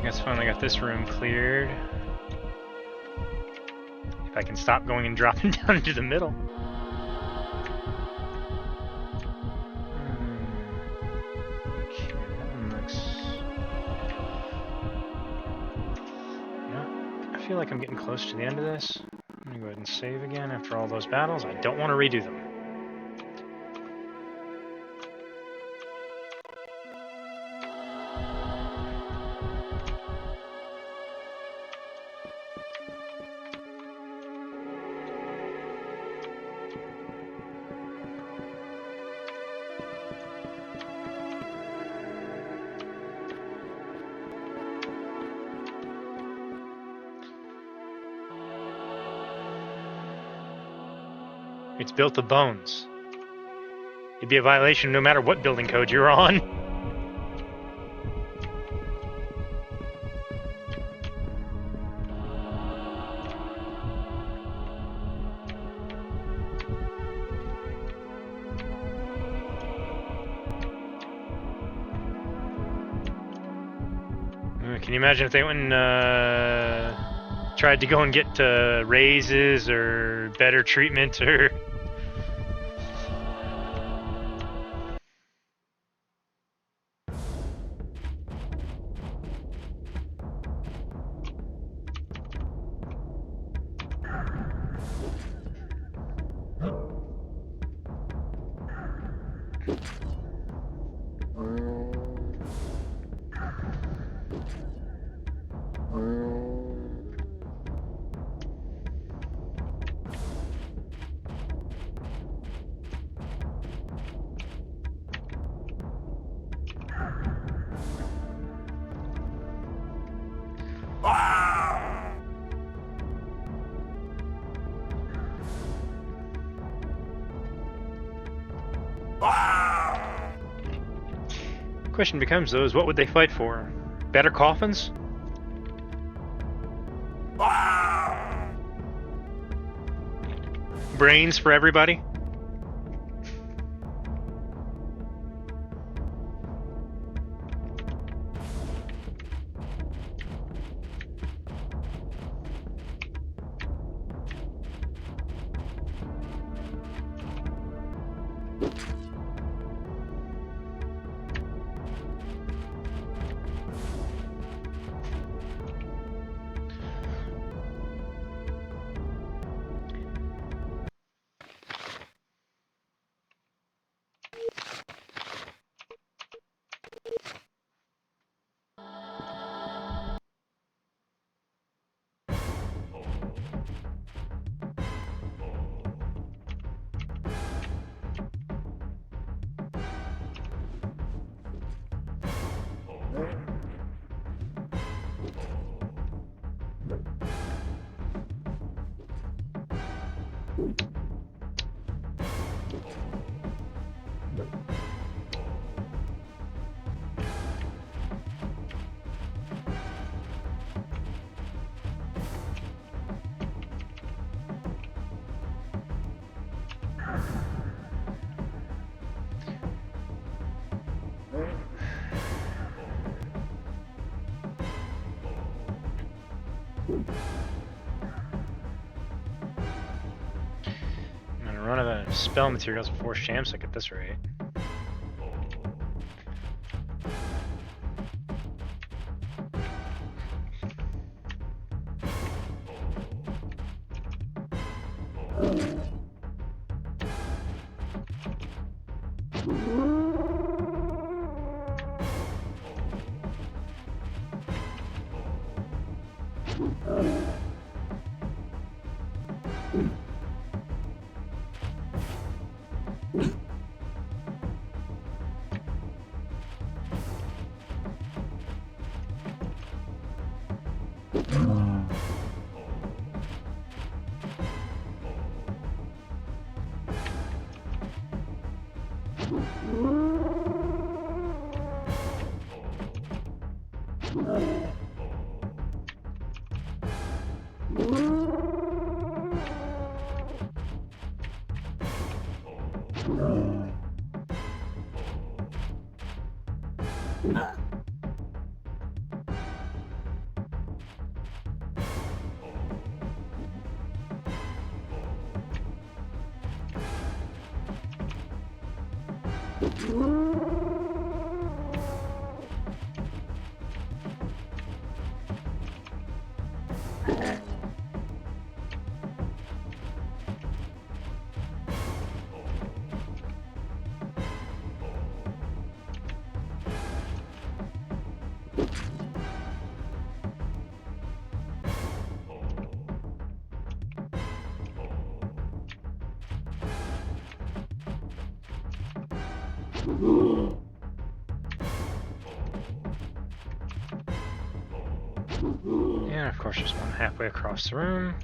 guess finally got this room cleared. If I can stop going and dropping down into the middle. Okay, that one looks... Yeah, I feel like I'm getting close to the end of this. I'm gonna go ahead and save again after all those battles. I don't want to redo them. It's built of bones. It'd be a violation no matter what building code you're on. Can you imagine if they went and tried to go and get raises or better treatment or... Question becomes, though, is what would they fight for? Better coffins? Brains for everybody? I'm gonna run out of spell materials before Shamsic at this rate. And of course, there's one halfway across the room.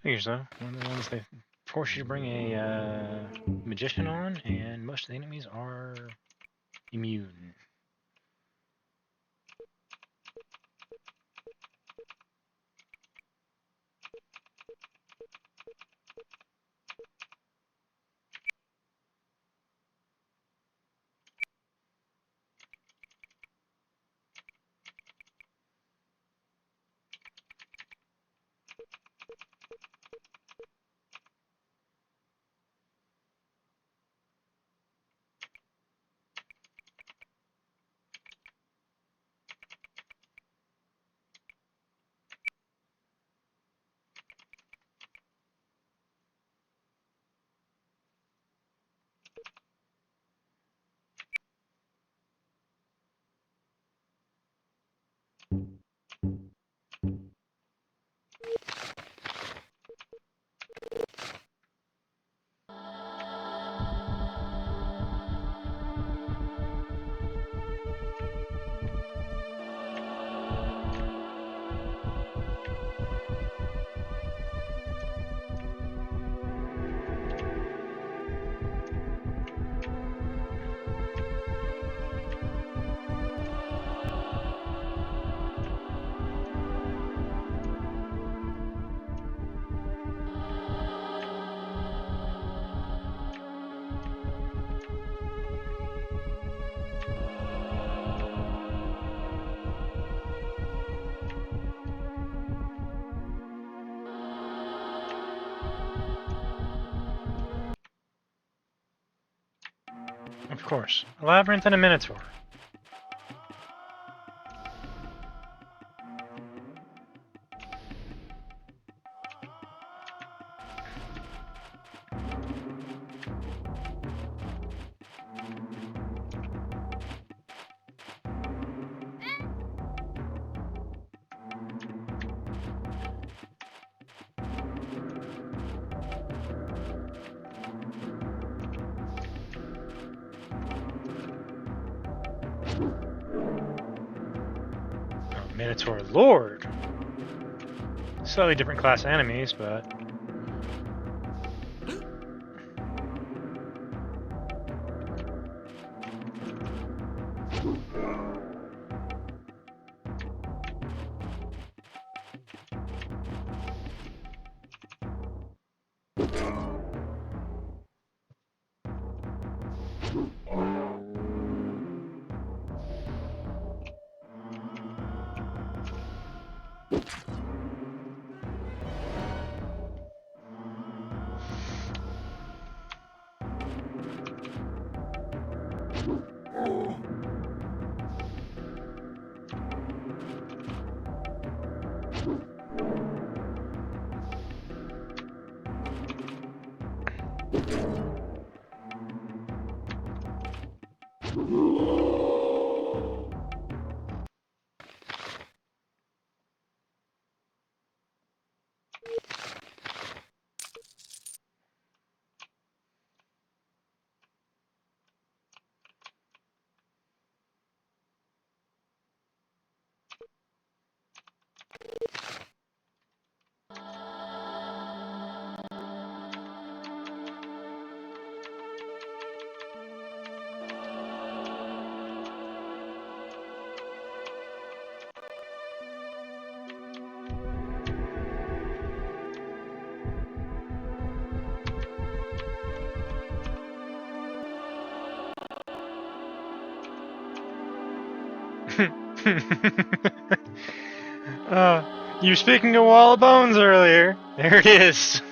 Figures though, one of the ones they force you to bring a magician on, and most of the enemies are immune. Of course, a labyrinth and a minotaur. Minotaur Lord. Slightly different class enemies, but You were speaking of Wall of Bones earlier. There it is.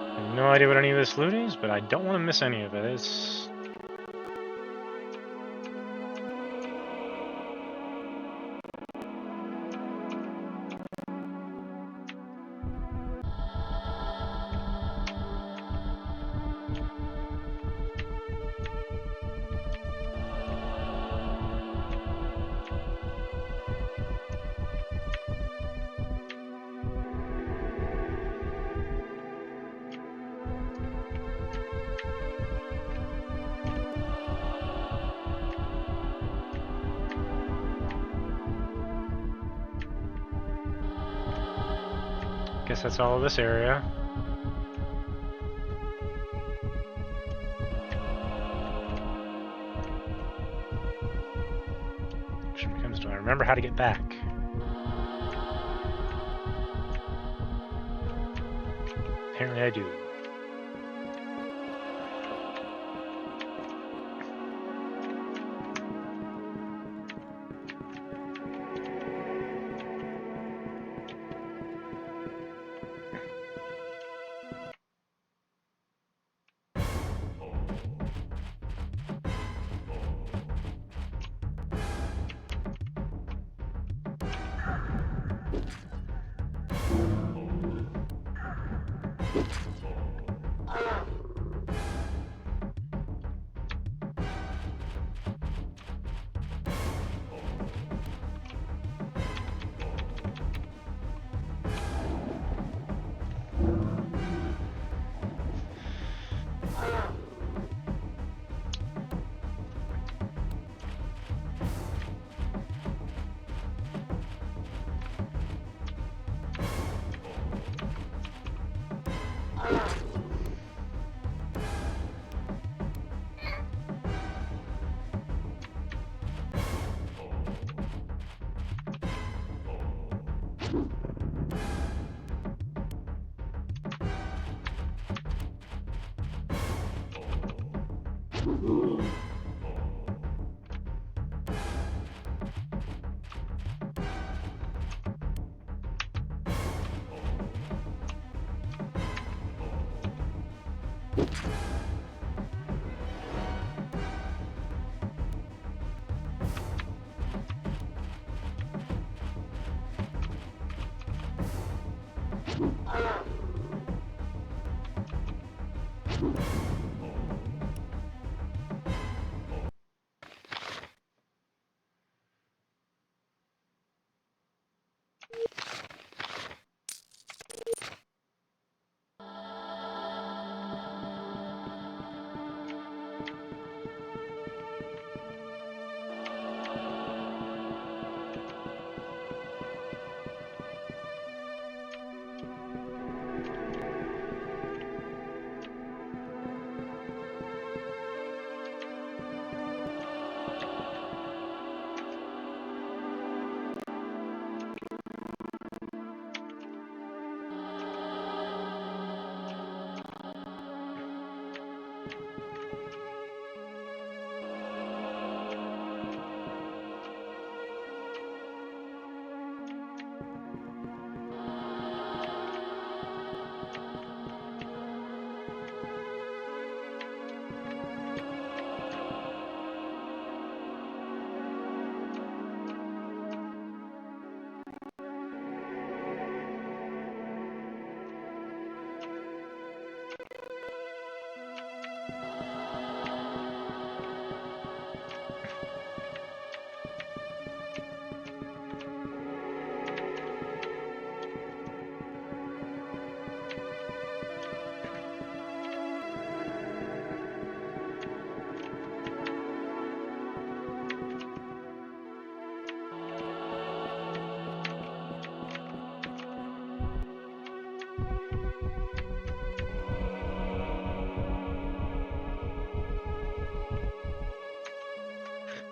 I have no idea what any of this loot is, but I don't want to miss any of it. It's... Guess that's all of this area. Question becomes, do I remember how to get back? Apparently I do.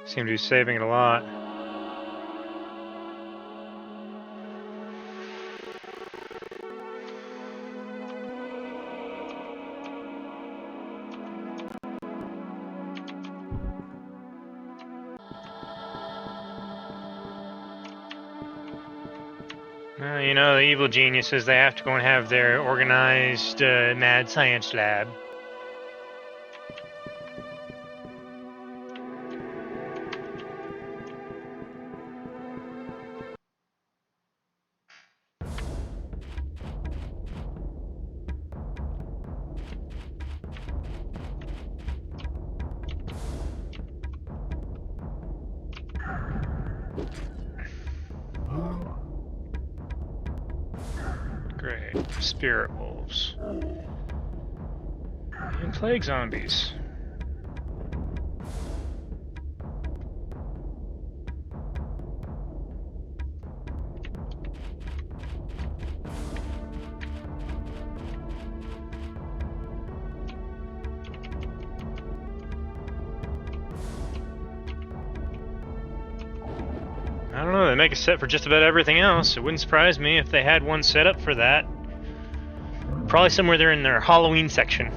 Seem to be saving it a lot. You know, the evil geniuses, they have to go and have their organized mad science lab. Great. Spirit wolves. And plague zombies. I don't know, they make a set for just about everything else. It wouldn't surprise me if they had one set up for that. Probably somewhere there in their Halloween section.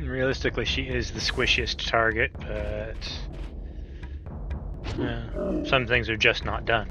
Realistically, she is the squishiest target, but some things are just not done.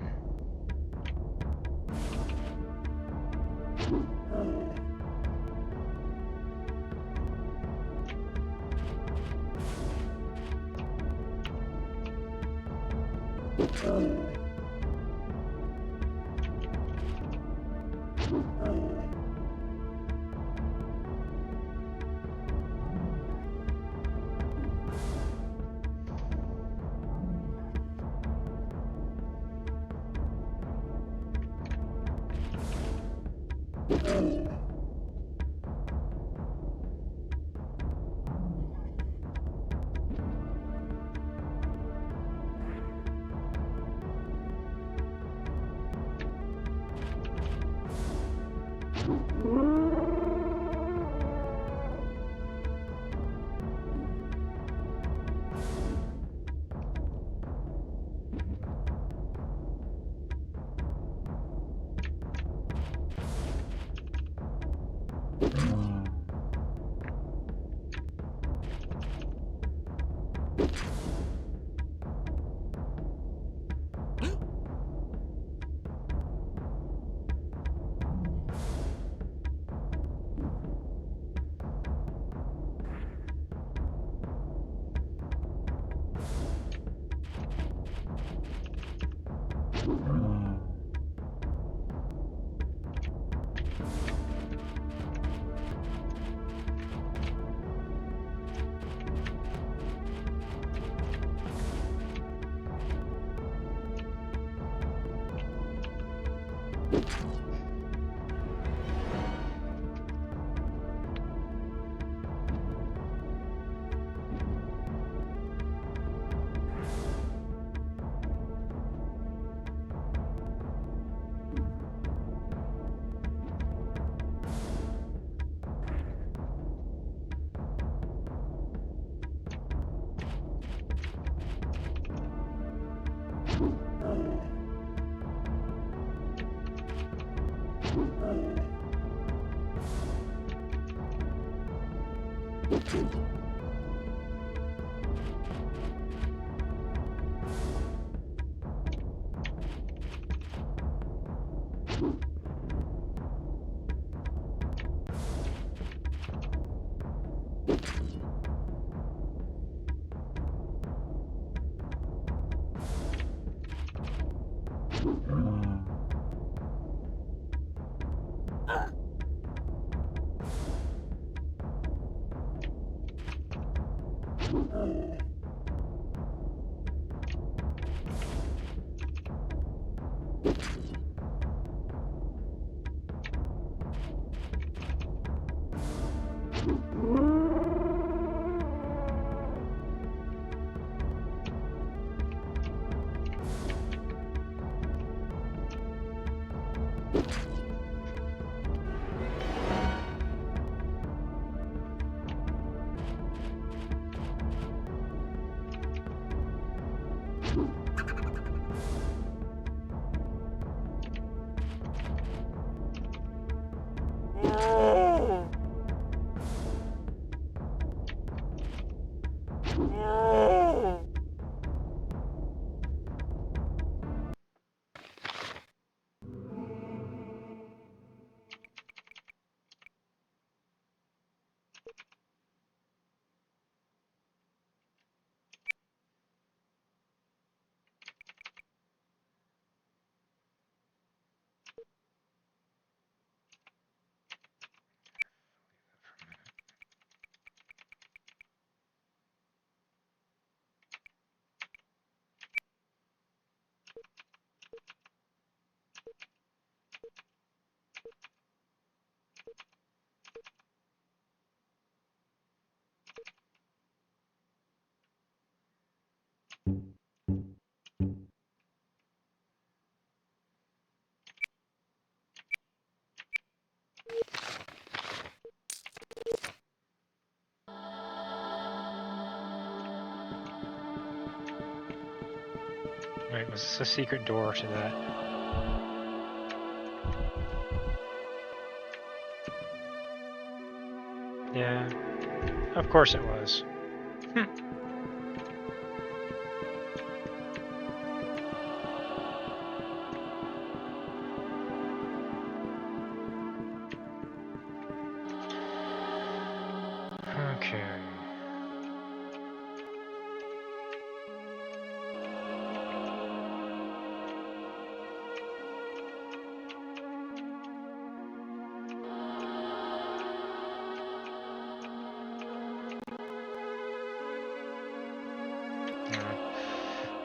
Wait, was this a secret door to that? Yeah, of course it was. Okay.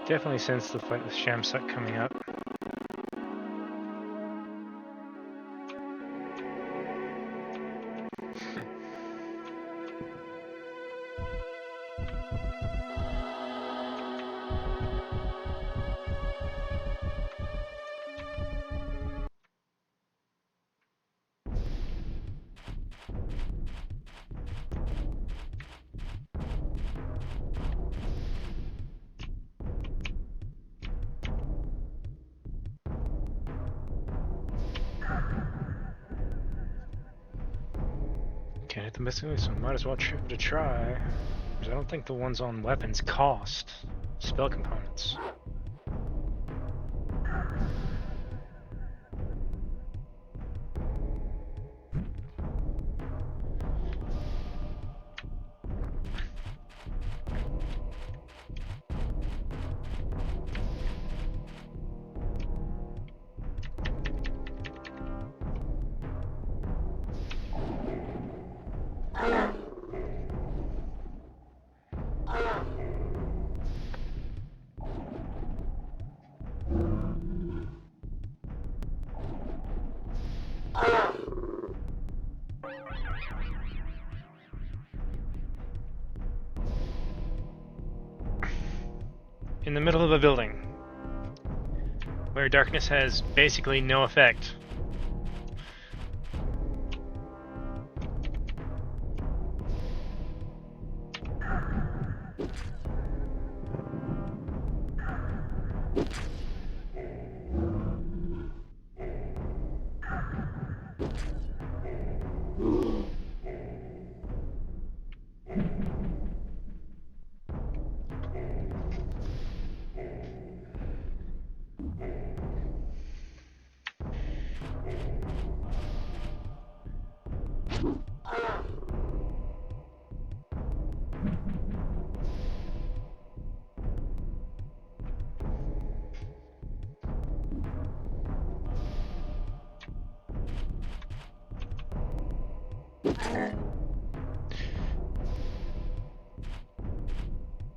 Definitely sense the fight with Shamsut coming up. Can't hit the missile, so might as well give it a try. Because I don't think the ones on weapons cost spell components. In the middle of a building, where darkness has basically no effect.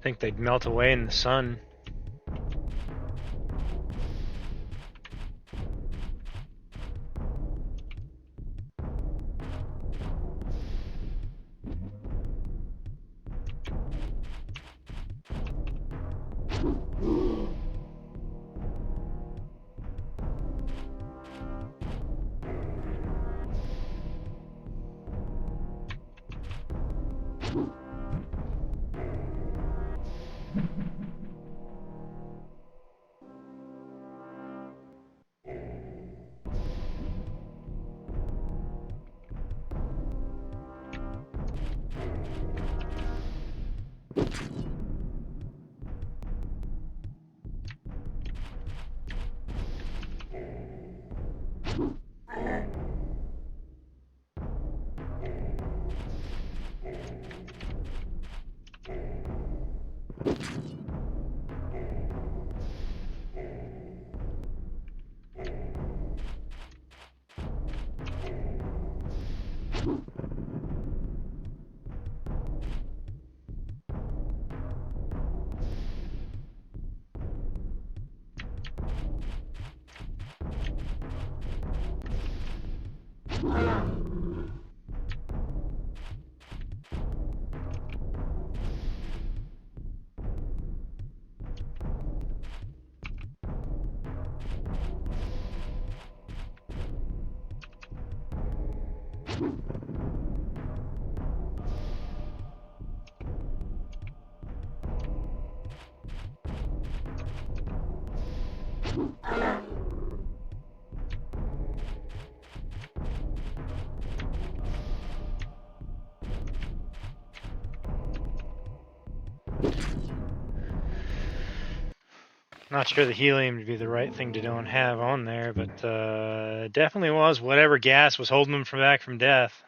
Think they'd melt away in the sun. Not sure the helium would be the right thing to don't have on there, but definitely was whatever gas was holding them back from death.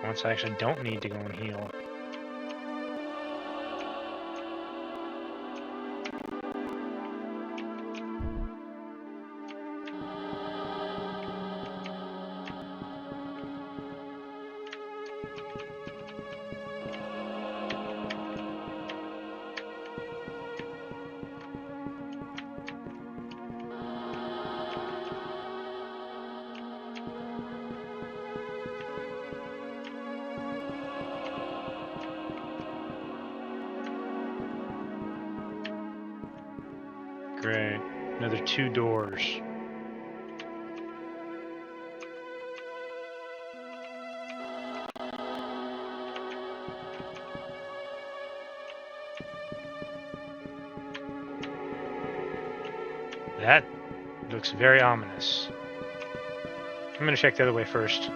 Once I actually don't need to go and heal. Great. Another 2 doors. That looks very ominous. I'm gonna check the other way first.